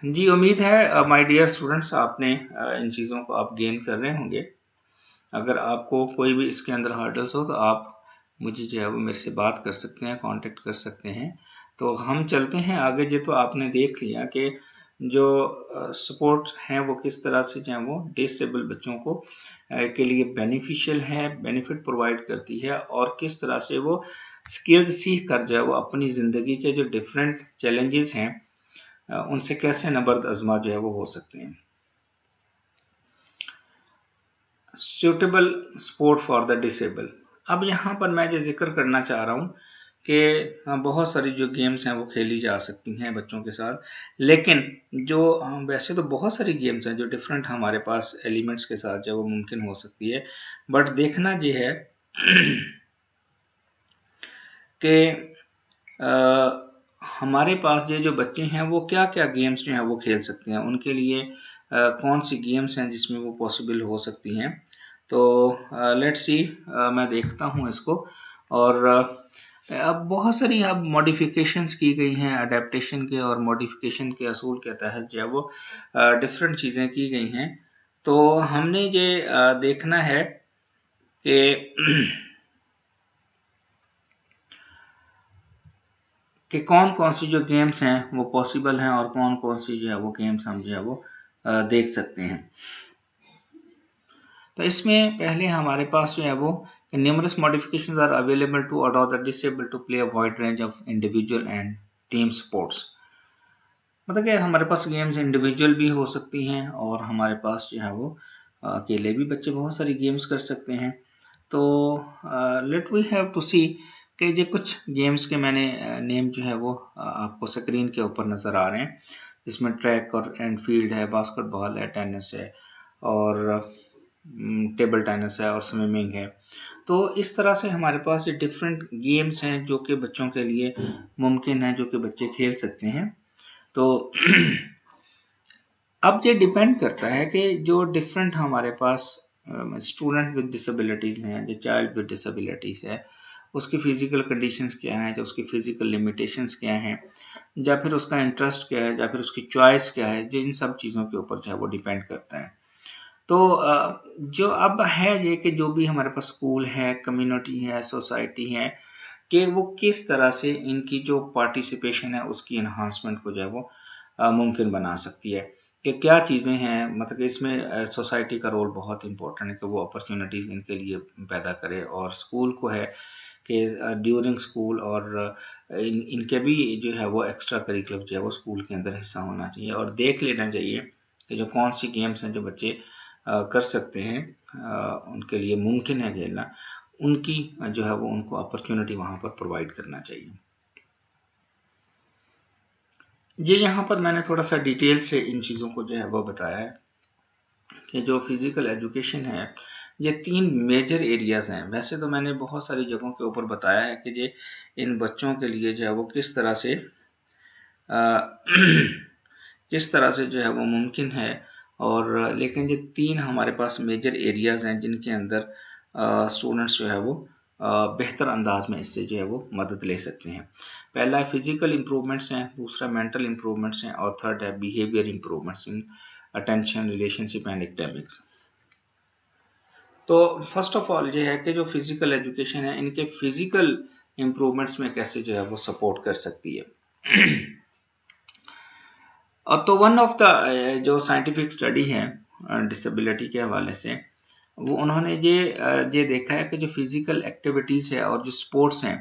जी, उम्मीद है माय डियर स्टूडेंट्स आपने इन चीज़ों को आप गेन कर रहे होंगे। अगर आपको कोई भी इसके अंदर हर्डल्स हो तो आप मुझे जो है वो मेरे से बात कर सकते हैं, कांटेक्ट कर सकते हैं। तो हम चलते हैं आगे। जो तो आपने देख लिया कि जो सपोर्ट हैं वो किस तरह से जो है वो डिसेबल बच्चों को के लिए बेनिफिशियल है, बेनिफिट प्रोवाइड करती है और किस तरह से वो स्किल्स सीख कर जो है वो अपनी ज़िंदगी के जो डिफरेंट चैलेंजेस हैं उनसे कैसे नबर्द आजमा जो है वो हो सकते हैं। Suitable sport for the disable. अब यहाँ पर मैं जो जिक्र करना चाह रहा हूँ कि बहुत सारी जो गेम्स हैं वो खेली जा सकती हैं बच्चों के साथ, लेकिन जो वैसे तो बहुत सारी गेम्स हैं जो डिफरेंट हमारे पास एलिमेंट्स के साथ जो वो मुमकिन हो सकती है, बट देखना ये है कि हमारे पास ये जो बच्चे हैं वो क्या क्या गेम्स जो हैं वो खेल सकते हैं, उनके लिए कौन सी गेम्स हैं जिसमें वो पॉसिबल हो सकती हैं। तो लेट्स सी, मैं देखता हूँ इसको। और अब बहुत सारी अब मॉडिफिकेशंस की गई हैं अडेप्टेशन के और मॉडिफिकेशन के असूल के तहत जो है वो डिफरेंट चीज़ें की गई हैं। तो हमने ये देखना है कि कि कौन कौन सी जो गेम्स हैं वो पॉसिबल हैं और कौन कौन सी जो है वो गेम्स हम जो है वो देख सकते हैं। तो इसमें पहले हमारे पास जो है वो numerous modifications are available to allow the disable to play a wide range of individual and team sports. मतलब कि हमारे पास गेम्स इंडिविजुअल भी हो सकती हैं और हमारे पास जो है वो अकेले भी बच्चे बहुत सारी गेम्स कर सकते हैं। तो लेट वी हैव टू सी कि ये कुछ गेम्स के मैंने नेम जो है वो आपको स्क्रीन के ऊपर नज़र आ रहे हैं। इसमें ट्रैक और एंड फील्ड है, बास्केटबॉल है, टेनिस है और टेबल टेनिस है और स्विमिंग है। तो इस तरह से हमारे पास ये डिफरेंट गेम्स हैं जो कि बच्चों के लिए मुमकिन है, जो कि बच्चे खेल सकते हैं। तो अब ये डिपेंड करता है कि जो डिफरेंट हमारे पास स्टूडेंट विद डिसेबिलिटीज़ हैं, जो चाइल्ड विद डिसेबिलिटीज़ है, उसकी फ़िज़िकल कंडीशंस क्या हैं, जो उसकी फ़िज़िकल लिमिटेशंस क्या हैं, या फिर उसका इंटरेस्ट क्या है, या फिर उसकी चॉइस क्या है, जो इन सब चीज़ों के ऊपर जो है वो डिपेंड करता है। तो जो अब है ये कि जो भी हमारे पास स्कूल है, कम्युनिटी है, सोसाइटी है, कि वो किस तरह से इनकी जो पार्टिसिपेशन है उसकी इन्हांसमेंट को जो है वो मुमकिन बना सकती है। कि क्या चीज़ें हैं, मतलब कि इसमें सोसाइटी का रोल बहुत इंपॉर्टेंट है कि वो अपॉर्चुनिटीज़ इनके लिए पैदा करे, और स्कूल को है कि ड्यूरिंग स्कूल और इनके भी जो है वो एक्स्ट्रा करिकुलम जो है वो स्कूल के अंदर हिस्सा होना चाहिए, और देख लेना चाहिए कि जो कौन सी गेम्स हैं जो बच्चे कर सकते हैं, उनके लिए मुमकिन है खेलना, उनकी जो है वो उनको अपॉर्चुनिटी वहाँ पर प्रोवाइड करना चाहिए। ये यहाँ पर मैंने थोड़ा सा डिटेल से इन चीज़ों को जो है वो बताया है कि जो फिज़िकल एजुकेशन है ये 3 मेजर एरियाज़ हैं। वैसे तो मैंने बहुत सारी जगहों के ऊपर बताया है कि ये इन बच्चों के लिए जो है वो किस तरह से किस तरह से जो है वो मुमकिन है, और लेकिन ये 3 हमारे पास मेजर एरियाज़ हैं जिनके अंदर स्टूडेंट्स जो है वो बेहतर अंदाज में इससे जो है वो मदद ले सकते हैं। पहला फिजिकल इम्प्रूवमेंट्स हैं, दूसरा मेंटल इम्प्रूवमेंट्स हैं और थर्ड है behaviour improvements in attention, relationship and academics. तो फर्स्ट ऑफ ऑल ये है कि जो फिजिकल एजुकेशन है इनके फिजिकल इम्प्रूवमेंट्स में कैसे जो है वो सपोर्ट कर सकती है। और तो वन ऑफ द जो साइंटिफिक स्टडी है डिसेबिलिटी के हवाले से, वो उन्होंने ये देखा है कि जो फिजिकल एक्टिविटीज़ है और जो स्पोर्ट्स हैं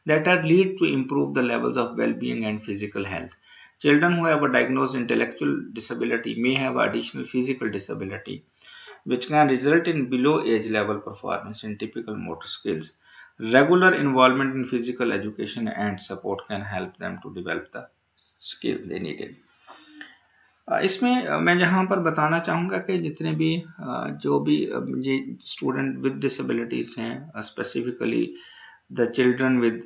that are lead to improve the levels of well-being and physical health. Children who have a diagnosed intellectual disability may have additional physical disability, which can result in below age level performance in typical motor skills. Regular involvement in physical education and support can help them to develop the skill they needed. इसमें मैं यहाँ पर बताना चाहूँगा कि जितने भी जो भी ये स्टूडेंट विद डिसेबिलिटीज़ हैं, specifically the children with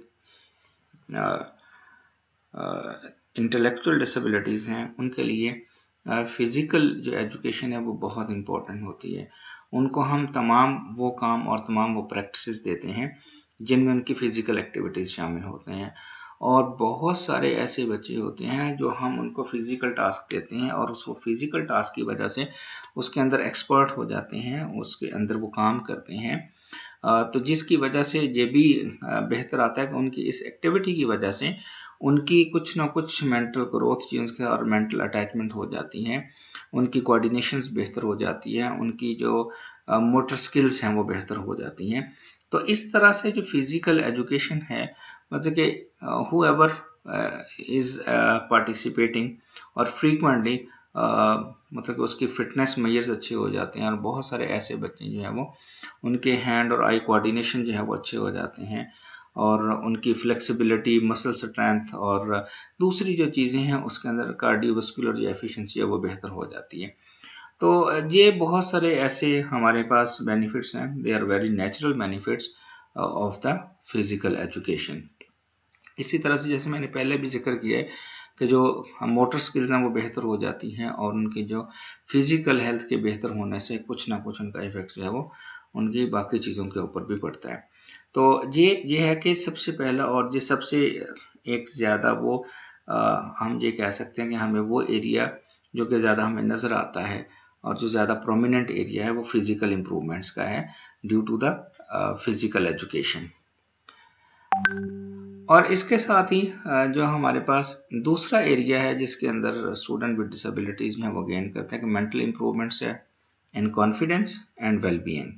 intellectual disabilities हैं, उनके लिए फिज़िकल जो एजुकेशन है वो बहुत इम्पोर्टेंट होती है। उनको हम तमाम वो काम और तमाम वो प्रैक्टिसेस देते हैं जिनमें उनकी फ़िज़िकल एक्टिविटीज़ शामिल होते हैं। और बहुत सारे ऐसे बच्चे होते हैं जो हम उनको फ़िज़िकल टास्क देते हैं और उस फ़िज़िकल टास्क की वजह से उसके अंदर एक्सपर्ट हो जाते हैं, उसके अंदर वो काम करते हैं। तो जिसकी वजह से ये भी बेहतर आता है कि उनकी इस एक्टिविटी की वजह से उनकी कुछ ना कुछ मेंटल ग्रोथ चीज़ और मेंटल अटैचमेंट हो जाती हैं, उनकी कोऑर्डिनेशंस बेहतर हो जाती है, उनकी जो मोटर स्किल्स हैं वो बेहतर हो जाती हैं। तो इस तरह से जो फिज़िकल एजुकेशन है, मतलब कि whoever इज़ पार्टिसिपेटिंग और फ्रीक्वेंटली मतलब कि उसकी फिटनेस मेजर्स अच्छे हो जाते हैं। और बहुत सारे ऐसे बच्चे जो हैं वो उनके हैंड और आई कोऑर्डिनेशन जो है वो अच्छे हो जाते हैं और उनकी फ्लेक्सिबिलिटी, मसल स्ट्रेंथ और दूसरी जो चीज़ें हैं उसके अंदर कार्डियोवास्कुलर जो एफिशिएंसी है वो बेहतर हो जाती है। तो ये बहुत सारे ऐसे हमारे पास बेनिफिट्स हैं, they are very natural benefits of the physical education. इसी तरह से जैसे मैंने पहले भी जिक्र किया है कि जो मोटर स्किल्स हैं वो बेहतर हो जाती हैं और उनकी जो फिजिकल हेल्थ के बेहतर होने से कुछ ना कुछ उनका इफेक्ट जो है वो उनकी बाकी चीज़ों के ऊपर भी पड़ता है। तो ये है कि सबसे पहला और ये सबसे एक ज़्यादा वो हम ये कह सकते हैं कि हमें वो एरिया जो कि ज़्यादा हमें नज़र आता है और जो ज़्यादा प्रोमिनेंट एरिया है वो फिज़िकल इम्प्रूवमेंट्स का है due to the physical education. और इसके साथ ही जो हमारे पास दूसरा एरिया है जिसके अंदर स्टूडेंट विद डिसेबिलिटीज जो है वो गेन करते हैं कि मेंटल इंप्रूवमेंट्स है इन कॉन्फिडेंस एंड वेलबीइंग।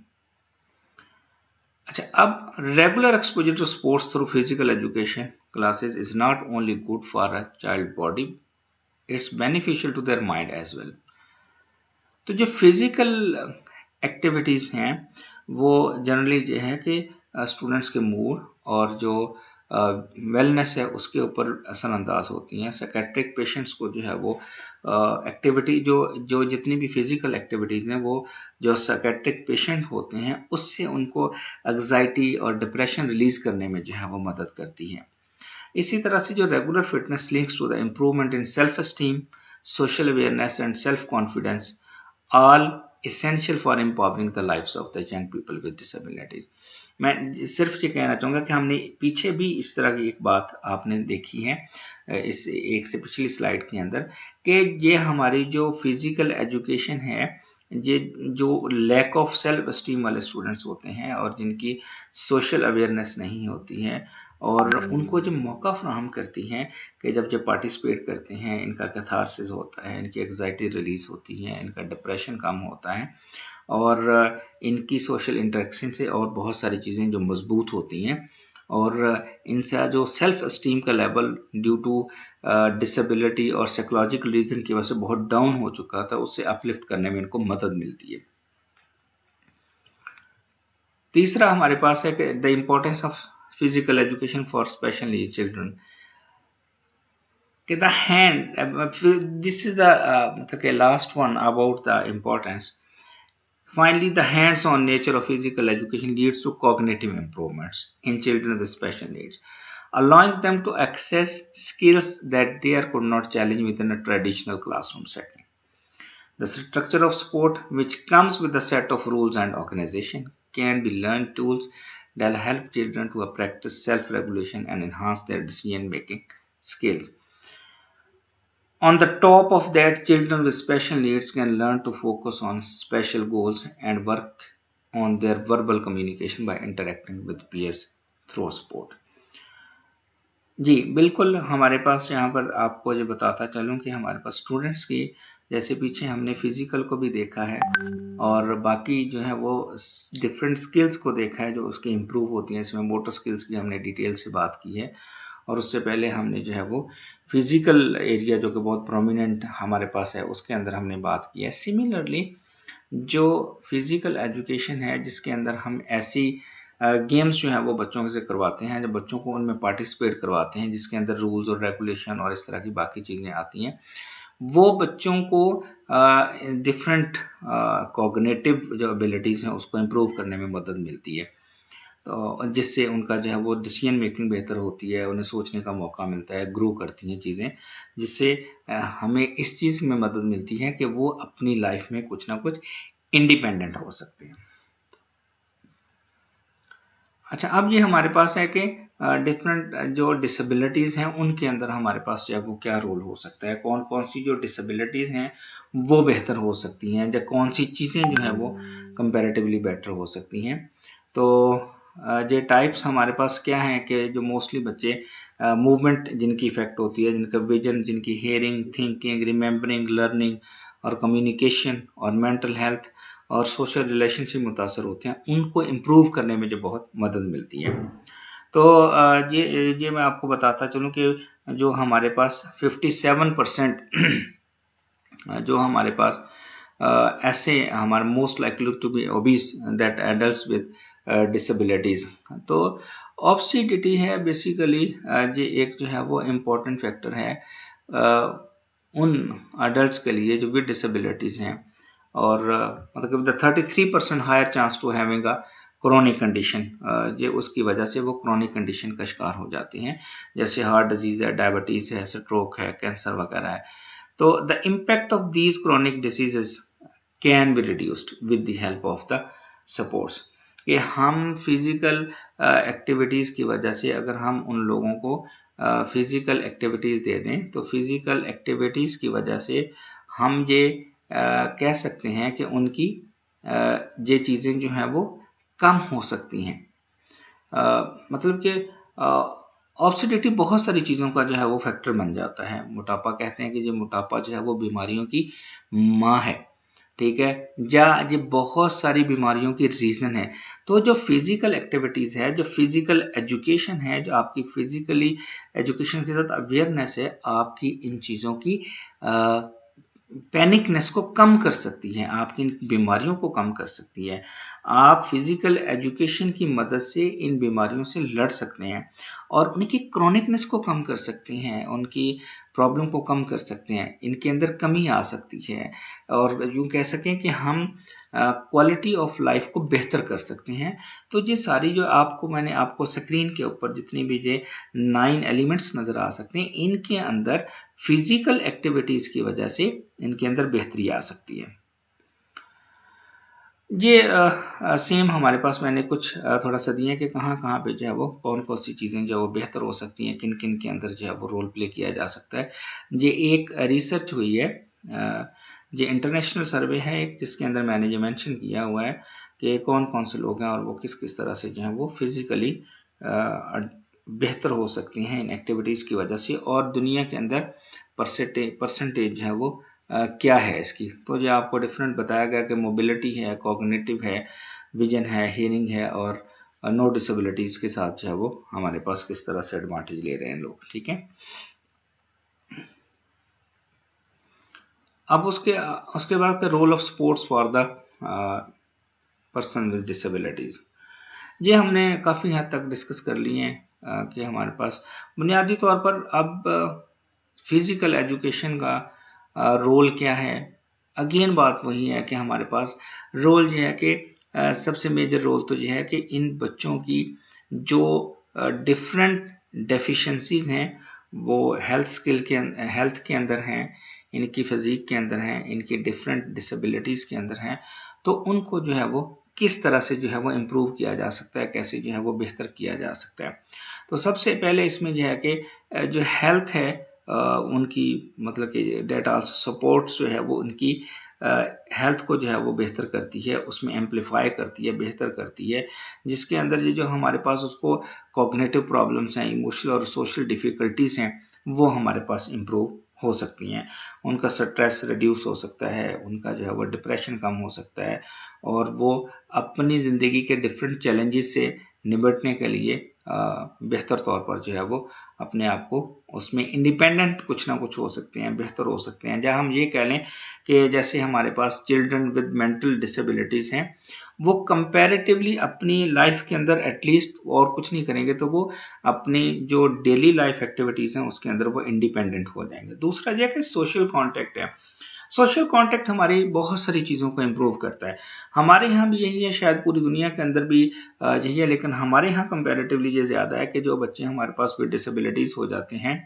अच्छा, अब regular exposure to sports through physical education classes is not only good for a child body, it's beneficial to their mind as well. तो जो फिजिकल एक्टिविटीज़ हैं वो जनरली ये है कि स्टूडेंट्स के मूड और जो वेलनेस है उसके ऊपर असरअंदाज होती हैं। साइकेट्रिक पेशेंट्स को जो है वो एक्टिविटी जो जो जितनी भी फिजिकल एक्टिविटीज़ हैं वो जो साइकेट्रिक पेशेंट होते हैं उससे उनको एग्जाइटी और डिप्रेशन रिलीज करने में जो है वो मदद करती है। इसी तरह से जो regular fitness links to the improvement in self esteem, social awareness and self confidence, all essential for empowering the lives of the young people with disabilities। मैं सिर्फ ये कहना चाहूँगा कि हमने पीछे भी इस तरह की एक बात आपने देखी है इस एक से पिछली स्लाइड के अंदर कि ये हमारी जो फिजिकल एजुकेशन है, ये जो लैक ऑफ सेल्फ एस्टीम वाले स्टूडेंट्स होते हैं और जिनकी सोशल अवेयरनेस नहीं होती है और उनको जो मौका फ्राहम करती हैं कि जब पार्टिसिपेट करते हैं इनका कैथारसिस होता है, इनकी एग्जाइटी रिलीज होती है, इनका डिप्रेशन कम होता है और इनकी सोशल इंटरेक्शन से और बहुत सारी चीज़ें जो मजबूत होती हैं और इनसे जो सेल्फ एस्टीम का लेवल ड्यू टू डिसेबिलिटी और साइकोलॉजिकल रीजन की वजह से बहुत डाउन हो चुका था, उससे अपलिफ्ट करने में इनको मदद मिलती है। तीसरा हमारे पास है कि the importance of physical education for special need children. The hand, this is the last one about the importance. Finally, the hands-on nature of physical education leads to cognitive improvements in children with special needs, allowing them to access skills that they could not challenge within a traditional classroom setting. The structure of sport, which comes with a set of rules and organization, can be learned tools that help children to practice self-regulation and enhance their decision-making skills. On the top of that, children with special needs can learn to focus on special goals and work on their verbal communication by interacting with peers through sport। जी बिल्कुल, हमारे पास यहाँ पर आपको ये बताता चलूँ कि हमारे पास स्टूडेंट्स की जैसे पीछे हमने फिजिकल को भी देखा है और बाकी जो है वो डिफरेंट स्किल्स को देखा है जो उसकी इम्प्रूव होती हैं। इसमें मोटर स्किल्स की हमने डिटेल से बात की है और उससे पहले हमने जो है वो फिजिकल एरिया जो कि बहुत प्रोमिनेंट हमारे पास है उसके अंदर हमने बात की है। सिमिलरली जो फिजिकल एजुकेशन है जिसके अंदर हम ऐसी गेम्स जो हैं वो बच्चों से करवाते हैं, जब बच्चों को उनमें पार्टिसिपेट करवाते हैं जिसके अंदर रूल्स और रेगुलेशन और इस तरह की बाकी चीज़ें आती हैं, वो बच्चों को डिफरेंट कॉग्निटिव जो एबिलिटीज़ हैं उसको इम्प्रूव करने में मदद मिलती है, तो जिससे उनका जो है वो डिसीजन मेकिंग बेहतर होती है, उन्हें सोचने का मौका मिलता है, ग्रो करती हैं चीज़ें, जिससे हमें इस चीज़ में मदद मिलती है कि वो अपनी लाइफ में कुछ ना कुछ इंडिपेंडेंट हो सकते हैं। अच्छा, अब ये हमारे पास है कि डिफरेंट जो डिसेबिलिटीज़ हैं उनके अंदर हमारे पास जो है वो क्या रोल हो सकता है, कौन कौन सी जो डिसेबिलिटीज़ हैं वो बेहतर हो सकती हैं, या कौन सी चीज़ें जो है वो कंपैरेटिवली बेटर हो सकती हैं। तो ये टाइप्स हमारे पास क्या हैं कि जो मोस्टली बच्चे मूवमेंट जिनकी इफेक्ट होती है, जिनका विजन, जिनकी हेयरिंग, थिंकिंग, रिमेंबरिंग, लर्निंग और कम्युनिकेशन और मेंटल हेल्थ और सोशल रिलेशनशिप मुतासर होते हैं, उनको इम्प्रूव करने में जो बहुत मदद मिलती है। तो ये मैं आपको बताता चलूँ कि जो हमारे पास 57% जो हमारे पास ऐसे हमारे most likely to be obese that adults with disabilities. तो ऑब्सिडिटी है बेसिकली ये एक जो है वो इम्पोर्टेंट फैक्टर है उन अडल्ट के लिए जो विद डिसेबिलिटीज़ हैं, और मतलब 33% higher chance to having a chronic condition, ये उसकी वजह से वो क्रोनिक कंडीशन का शिकार हो जाते हैं, जैसे हार्ट डिजीज़ है, डायबिटीज़ है, स्ट्रोक है, कैंसर वगैरह है। तो the impact of these chronic diseases can be reduced with the help of the supports, कि हम फिजिकल एक्टिविटीज़ की वजह से अगर हम उन लोगों को फिजिकल एक्टिविटीज़ दे दें, तो फिजिकल एक्टिविटीज़ की वजह से हम ये कह सकते हैं कि उनकी ये चीज़ें जो हैं वो कम हो सकती हैं। मतलब कि ऑब्सिडिटी बहुत सारी चीज़ों का जो है वो फैक्टर बन जाता है। मोटापा कहते हैं कि जो मोटापा जो है वो बीमारियों की माँ है, ठीक है, या ये बहुत सारी बीमारियों की रीज़न है। तो जो फिजिकल एक्टिविटीज़ है, जो फिजिकल एजुकेशन है, जो आपकी फिजिकली एजुकेशन के साथ अवेयरनेस है, आपकी इन चीज़ों की पैनिकनेस को कम कर सकती है, आपकी इन बीमारियों को कम कर सकती है। आप फिजिकल एजुकेशन की मदद से इन बीमारियों से लड़ सकते हैं और उनकी क्रोनिकनेस को कम कर सकते हैं, उनकी प्रॉब्लम को कम कर सकते हैं, इनके अंदर कमी आ सकती है, और यूँ कह सकें कि हम क्वालिटी ऑफ लाइफ को बेहतर कर सकते हैं। तो ये सारी जो मैंने आपको स्क्रीन के ऊपर जितनी भी ये 9 एलिमेंट्स नज़र आ सकते हैं, इनके अंदर फिजिकल एक्टिविटीज़ की वजह से इनके अंदर बेहतरी आ सकती है। ये सेम हमारे पास मैंने कुछ थोड़ा सा दिए कि कहाँ कहाँ पे जो है वो कौन कौन सी चीज़ें जो वो बेहतर हो सकती हैं, किन किन के अंदर जो है वो रोल प्ले किया जा सकता है। ये एक रिसर्च हुई है, ये इंटरनेशनल सर्वे है एक, जिसके अंदर मैंने ये मेंशन किया हुआ है कि कौन कौन से लोग हैं और वो किस किस तरह से जो है वो फिजिकली बेहतर हो सकती हैं इन एक्टिविटीज़ की वजह से, और दुनिया के अंदर परसेंटेज है वो क्या है इसकी। तो ये आपको डिफरेंट बताया गया कि मोबिलिटी है, कॉग्निटिव है, विजन है, हियरिंग है, और नो डिसेबिलिटीज़ के साथ जो है वो हमारे पास किस तरह से एडवांटेज ले रहे हैं लोग, ठीक है। अब उसके बाद का role of sports for the person with disabilities, ये हमने काफ़ी हद तक डिस्कस कर लिए हैं कि हमारे पास बुनियादी तौर पर अब फिजिकल एजुकेशन का रोल क्या है। अगेन बात वही है कि हमारे पास रोल ये है कि सबसे मेजर रोल तो ये है कि इन बच्चों की जो डिफरेंट डेफिशिएंसीज हैं वो हेल्थ के अंदर हैं, इनकी फिजिक के अंदर हैं, इनकी डिफरेंट डिसेबिलिटीज़ के अंदर हैं, तो उनको जो है वो किस तरह से जो है वो इम्प्रूव किया जा सकता है, कैसे जो है वो बेहतर किया जा सकता है। तो सबसे पहले इसमें यह है कि जो हेल्थ है उनकी, मतलब कि डेटा आल्सो सपोर्ट्स जो है वो उनकी हेल्थ को जो है वो बेहतर करती है, उसमें एम्पलीफाई करती है, बेहतर करती है, जिसके अंदर ये जो हमारे पास उसको कॉग्निटिव प्रॉब्लम्स हैं, इमोशनल और सोशल डिफ़िकल्टीज़ हैं, वो हमारे पास इम्प्रूव हो सकती हैं। उनका स्ट्रेस रिड्यूस हो सकता है, उनका जो है वो डिप्रेशन कम हो सकता है, और वो अपनी ज़िंदगी के डिफरेंट चैलेंजेस से निपटने के लिए बेहतर तौर पर जो है वो अपने आप को उसमें इंडिपेंडेंट कुछ ना कुछ हो सकते हैं, बेहतर हो सकते हैं। जहाँ हम ये कह लें कि जैसे हमारे पास चिल्ड्रन विद मेंटल डिसेबिलिटीज़ हैं, वो कंपैरेटिवली अपनी लाइफ के अंदर एटलीस्ट और कुछ नहीं करेंगे तो वो अपनी जो डेली लाइफ एक्टिविटीज़ हैं उसके अंदर वो इंडिपेंडेंट हो जाएंगे। दूसरा जो है कि सोशल कॉन्टैक्ट है। सोशल कॉन्टैक्ट हमारी बहुत सारी चीज़ों को इम्प्रूव करता है। हमारे यहाँ भी यही है, शायद पूरी दुनिया के अंदर भी यही है, लेकिन हमारे यहाँ कंपैरेटिवली ये ज़्यादा है कि जो बच्चे हमारे पास विद डिसेबिलिटीज़ हो जाते हैं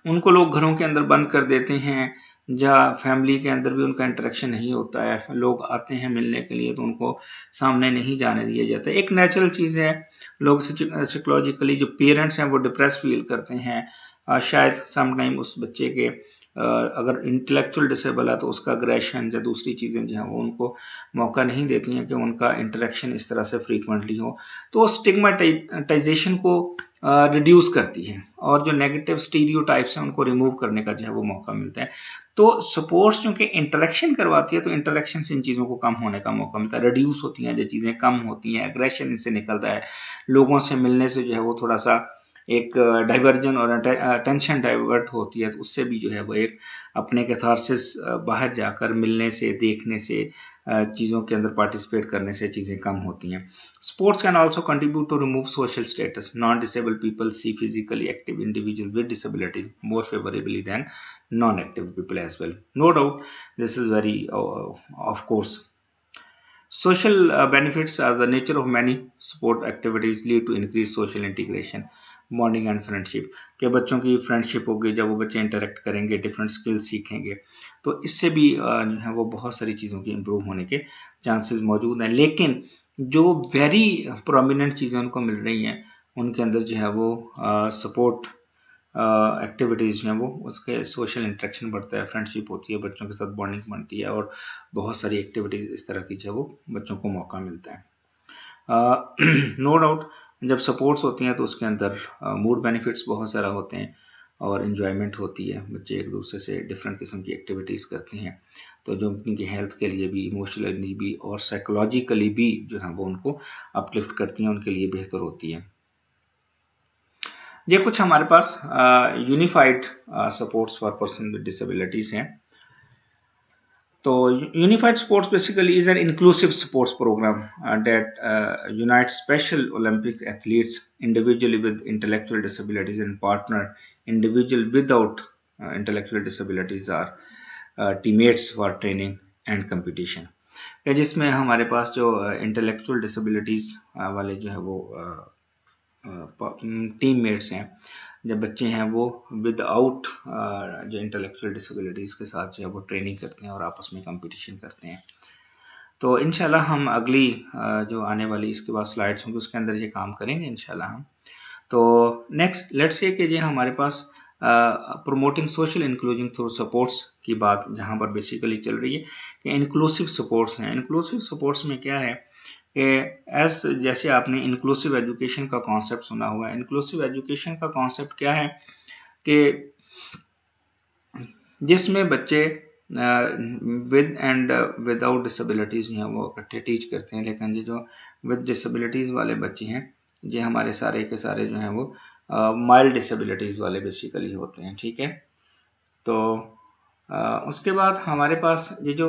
उनको लोग घरों के अंदर बंद कर देते हैं, या फैमिली के अंदर भी उनका इंटरेक्शन नहीं होता है। लोग आते हैं मिलने के लिए तो उनको सामने नहीं जाने दिया जाता। एक नेचुरल चीज़ है, लोग साइकोलॉजिकली जो पेरेंट्स हैं वो डिप्रेस फील करते हैं। शायद समटाइम उस बच्चे के अगर इंटेलेक्चुअल डिसेबल है तो उसका अग्रेशन या दूसरी चीज़ें जो हैं वो उनको मौका नहीं देती हैं कि उनका इंटरेक्शन इस तरह से फ्रीक्वेंटली हो, तो स्टिग्मेटाइजेशन को रिड्यूस करती है और जो नेगेटिव स्टीरियोटाइप्स हैं उनको रिमूव करने का जो है वो मौका मिलता है। तो सपोर्ट्स क्योंकि इंटरेक्शन करवाती है तो इंटरेक्शन से इन चीज़ों को कम होने का मौका मिलता है, रिड्यूस होती हैं जो चीज़ें, कम होती हैं, एग्रेशन इनसे निकलता है, लोगों से मिलने से जो है वो थोड़ा सा एक डाइवर्जन और टेंशन डाइवर्ट होती है, तो उससे भी जो है वो एक अपने कैथारसिस बाहर जाकर मिलने से, देखने से, चीज़ों के अंदर पार्टिसिपेट करने से चीज़ें कम होती हैं। Sports can also contribute to remove social status. Non disabled people see physically active individual with disabilities more favorably than non-active people as well. No doubt, this is very, of course. Social benefits are the nature of many sport activities lead to increased social integration, bonding and friendship. के बच्चों की फ्रेंडशिप होगी, जब वो बच्चे इंटरेक्ट करेंगे, डिफरेंट स्किल्स सीखेंगे, तो इससे भी जो है वो बहुत सारी चीज़ों की इम्प्रूव होने के चांसेस मौजूद हैं। लेकिन जो वेरी प्रोमिनेंट चीज़ें उनको मिल रही हैं उनके अंदर जो है वो सपोर्ट एक्टिविटीज़ हैं, वो उसके सोशल इंटरेक्शन बढ़ता है, फ्रेंडशिप होती है, बच्चों के साथ बॉन्डिंग बनती है और बहुत सारी एक्टिविटीज़ इस तरह की जो है वो बच्चों को मौका मिलता है। नो डाउट जब सपोर्ट्स होती हैं तो उसके अंदर मूड बेनिफिट्स बहुत सारा होते हैं और इन्जॉयमेंट होती है, बच्चे एक दूसरे से डिफरेंट किस्म की एक्टिविटीज़ करते हैं, तो जो उनकी हेल्थ के लिए भी, इमोशनली भी और साइकोलॉजिकली भी जो है वो उनको अपलिफ्ट करती हैं, उनके लिए बेहतर होती है। ये कुछ हमारे पास unified sports for person with disabilities हैं। तो unified sports basically is an inclusive sports programme that unites special Olympic athletes, individually with intellectual disabilities and partner individual without intellectual disabilities are teammates for training and competition। जिसमें हमारे पास जो इंटेलेक्चुअल डिसेबिलिटीज़ वाले जो है वो टीममेट्स हैं, जब बच्चे हैं वो विदाउट जो इंटेलेक्चुअल डिसेबिलिटीज़ के साथ जो है वो ट्रेनिंग करते हैं और आपस में कंपटीशन करते हैं। तो इंशाल्लाह हम अगली जो आने वाली इसके बाद स्लाइड्स होंगी उसके अंदर ये काम करेंगे इंशाल्लाह हम। तो नेक्स्ट लेट्स से कि ये हमारे पास promoting social inclusion through sports की बात जहाँ पर बेसिकली चल रही है कि इंक्लूसिव सपोर्ट्स हैं। इंक्लूसिव सपोर्ट्स में क्या है कि जैसे आपने इंक्लूसिव एजुकेशन का कॉन्सेप्ट सुना हुआ है। इंक्लूसिव एजुकेशन का कॉन्सेप्ट क्या है कि जिसमें बच्चे विद एंड विदाउट डिसेबिलिटीज़ जो हैं वो इकट्ठे टीच करते हैं, लेकिन ये जो विद डिसेबिलिटीज़ वाले बच्चे हैं ये हमारे सारे के सारे जो हैं वो माइल्ड डिसेबिलिटीज़ वाले बेसिकली होते हैं, ठीक है। तो उसके बाद हमारे पास ये जो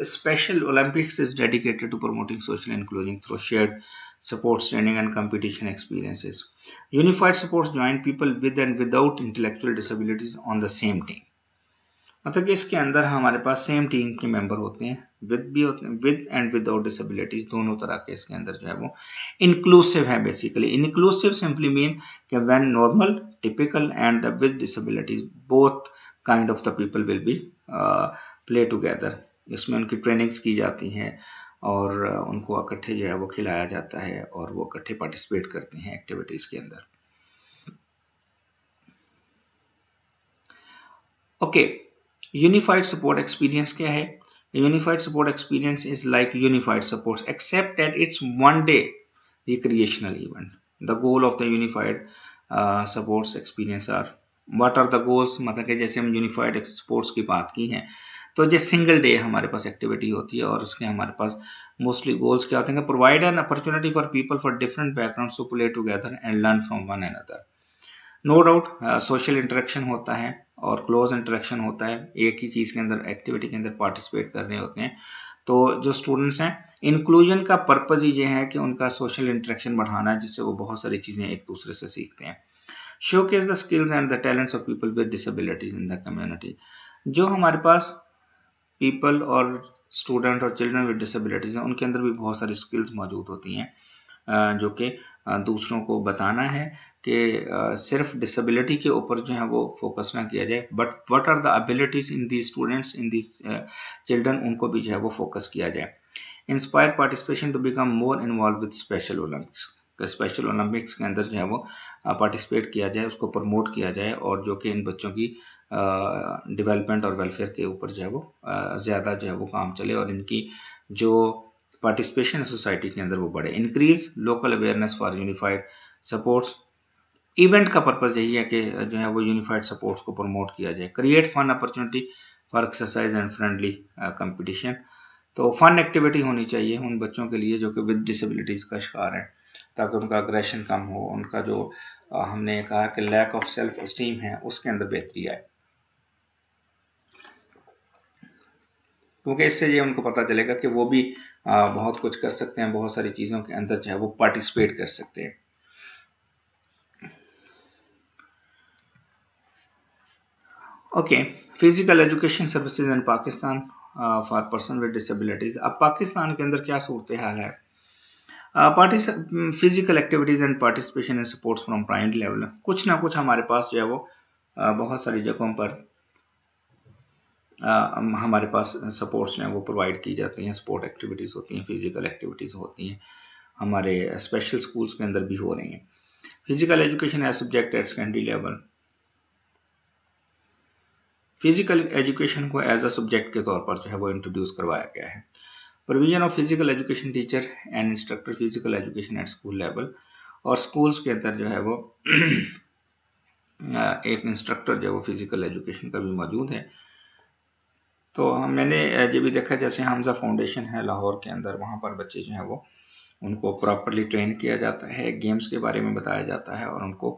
special Olympics is dedicated to promoting social inclusion through shared supports, training and competition experiences. Unified supports join people with and without intellectual disabilities on the same team. मतलब कि इसके अंदर हमारे पास सेम टीम के मेंबर होते हैं, विद भी होते हैं, विद एंड विदाउट डिसेबिलिटीज दोनों तरह के इसके अंदर जो है वो इंक्लूसिव है। बेसिकली इंक्लूसिव सिंपली मीन कि when normal, typical and the with disabilities both kind of the people will be play together. इसमें उनकी ट्रेनिंग्स की जाती हैं और उनको इकट्ठे जो है वो खिलाया जाता है और वो इकट्ठे पार्टिसिपेट करते हैं एक्टिविटीज़ के अंदर। ओके, यूनिफाइड सपोर्ट एक्सपीरियंस क्या है? Unified support experience is like unified support except that it's one day recreational event. The goal of the unified sports experience are, what are the goals? मतलब कि जैसे हम यूनिफाइड स्पोर्ट्स की बात की हैं तो जो सिंगल डे हमारे पास एक्टिविटी होती है और उसके हमारे पास मोस्टली गोल्स क्या होते हैं? Provide an opportunity for people for different backgrounds to play together and learn from one another. No doubt social interaction होता है और क्लोज इंटरेक्शन होता है, एक ही चीज़ के अंदर एक्टिविटी के अंदर पार्टिसिपेट कर रहे होते हैं, तो जो स्टूडेंट्स हैं, इंक्लूजन का पर्पज ही ये है कि उनका सोशल इंटरेक्शन बढ़ाना है, जिससे वो बहुत सारी चीज़ें एक दूसरे से सीखते हैं। Showcase the skills and the talents of people with disabilities in the community. जो हमारे पास पीपल और स्टूडेंट और चिल्ड्रन विद डिसेबिलिटीज हैं, उनके अंदर भी बहुत सारी स्किल्स मौजूद होती हैं, जो कि दूसरों को बताना है कि सिर्फ डिसेबिलिटी के ऊपर जो है वो फोकस ना किया जाए, but what are the abilities in the students, in the children, उनको भी जो है वो फोकस किया जाए। Inspire participation to become more involve with special Olympics. Special Olympics के अंदर जो है वो पार्टिसिपेट किया जाए, उसको प्रमोट किया जाए, और जो कि इन बच्चों की डेवलपमेंट और वेलफेयर के ऊपर जो है वो ज़्यादा जो है वो काम चले, और इनकी जो पार्टिसिपेशन है सोसाइटी के अंदर वो बढ़े। Increase local awareness for unified supports. Event का पर्पज़ यही है कि जो है वो यूनिफाइड सपोर्ट्स को प्रमोट किया जाए। Create fun opportunity for exercise and friendly competition. तो फन एक्टिविटी होनी चाहिए उन बच्चों के लिए जो कि विद डिसेबिलिटीज़ का शिकार है, ताकि उनका अग्रेशन कम हो, उनका जो हमने कहा कि लैक ऑफ सेल्फ एस्टीम है उसके अंदर बेहतरी आए, क्योंकि इससे ये उनको पता चलेगा कि वो भी बहुत कुछ कर सकते हैं, बहुत सारी चीज़ों के अंदर जो है वो पार्टिसिपेट कर सकते हैं। Okay, physical education services in Pakistan for person with disabilities. अब पाकिस्तान के अंदर क्या सूरत हाल है? Physical activities and participation in sports from primary level. कुछ ना कुछ हमारे पास जो है वो बहुत सारी जगहों पर हमारे पास सपोर्ट्स जो है वो प्रोवाइड की जाती हैं, स्पोर्ट एक्टिविटीज़ होती हैं, फिजिकल एक्टिविटीज़ होती हैं, हमारे स्पेशल स्कूल्स के अंदर भी हो रही हैं। Physical education as subject at secondary level. Physical education को एज अ सब्जेक्ट के तौर पर जो है वो इंट्रोड्यूस करवाया गया है। Provision of physical education teacher and instructor physical education at school level. और स्कूल्स के अंदर जो है वो एक इंस्ट्रक्टर जो है वो फिजिकल एजुकेशन का भी मौजूद है। तो मैंने ये भी देखा, जैसे हमजा फाउंडेशन है लाहौर के अंदर, वहाँ पर बच्चे जो हैं वो उनको प्रॉपरली ट्रेन किया जाता है, गेम्स के बारे में बताया जाता है, और उनको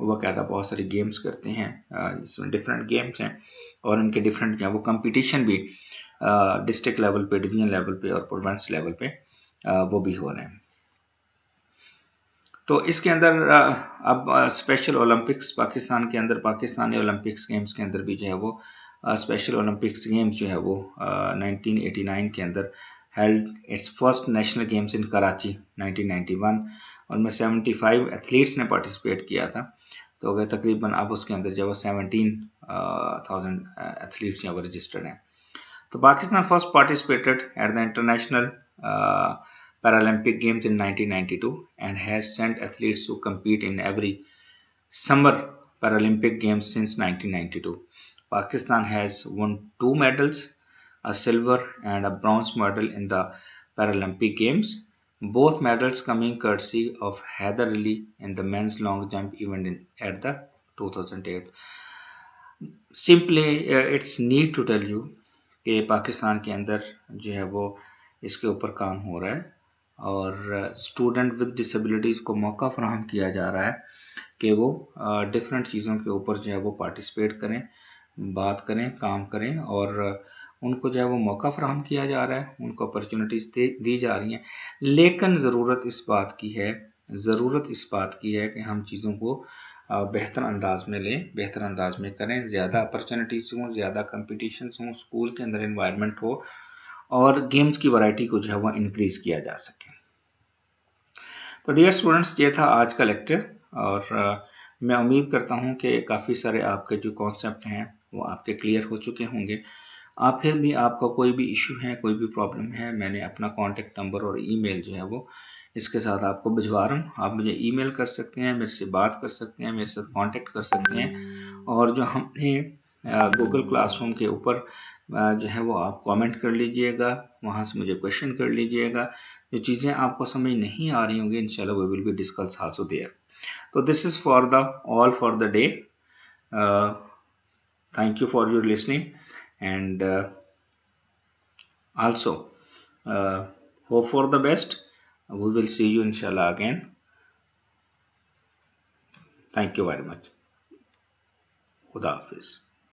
बाकायदा बहुत सारी गेम्स करते हैं, जिसमें डिफरेंट गेम्स हैं, और उनके डिफरेंट जो है वो कंपटीशन भी डिस्ट्रिक्ट लेवल पे, डिवीजन लेवल पे और प्रोविंस लेवल पे वो भी हो रहे हैं। तो इसके अंदर अब स्पेशल ओलंपिक्स पाकिस्तान के अंदर, पाकिस्तानी ओलंपिक्स गेम्स के अंदर भी जो है वो स्पेशल ओलंपिक्स गेम्स जो है वो 1989 के अंदर held its first national games in Karachi 1991, और में 75 एथलीट्स ने पार्टिसिपेट किया था। तो अगर तकरीबन अब उसके अंदर जो है 17,000 एथलीट्स यहाँ पर रजिस्टर्ड हैं। तो Pakistan first participated at the international Paralympic Games in 1992 and has sent athletes to compete in every summer Paralympic Games since 1992. Pakistan has won 2 medals, a silver and a bronze medal in the Paralympic Games, both medals coming courtesy of Haider Ali in the men's long jump event at the 2008. Simply, it's need to tell you कि पाकिस्तान के अंदर जो है वो इसके ऊपर काम हो रहा है, और स्टूडेंट विद डिसेबिलिटीज़ को मौका फराहम किया जा रहा है कि वो डिफरेंट चीज़ों के ऊपर जो है वो पार्टिसिपेट करें, बात करें, काम करें, और उनको जो है वो मौका फराहम किया जा रहा है, उनको अपॉर्चुनिटीज़ दी जा रही हैं। लेकिन ज़रूरत इस बात की है कि हम चीज़ों को बेहतर अंदाज में लें, बेहतर अंदाज में करें, ज़्यादा अपॉर्चुनिटीज़ हों, ज़्यादा कंपटीशंस हों, स्कूल के अंदर इन्वायरमेंट हो, और गेम्स की वैरायटी को जो है वो इंक्रीज़ किया जा सके। तो डियर स्टूडेंट्स, ये था आज का लेक्चर, और मैं उम्मीद करता हूँ कि काफ़ी सारे आपके जो कॉन्सेप्ट हैं वो आपके क्लियर हो चुके होंगे। आप फिर भी आपका कोई भी इशू है, कोई भी प्रॉब्लम है, मैंने अपना कॉन्टेक्ट नंबर और ईमेल जो है वो इसके साथ आपको भिजवा रहा हूँ। आप मुझे ईमेल कर सकते हैं, मेरे से बात कर सकते हैं, मेरे साथ कांटेक्ट कर सकते हैं, और जो हमने गूगल क्लासरूम के ऊपर जो है वो आप कमेंट कर लीजिएगा, वहाँ से मुझे क्वेश्चन कर लीजिएगा। जो चीज़ें आपको समझ नहीं आ रही होंगी, इंशाल्लाह we will be discuss also there. तो this is for the all for the day. Thank you for your listening, and also hope for the best. We will see you inshallah again. Thank you very much. Khuda Hafiz.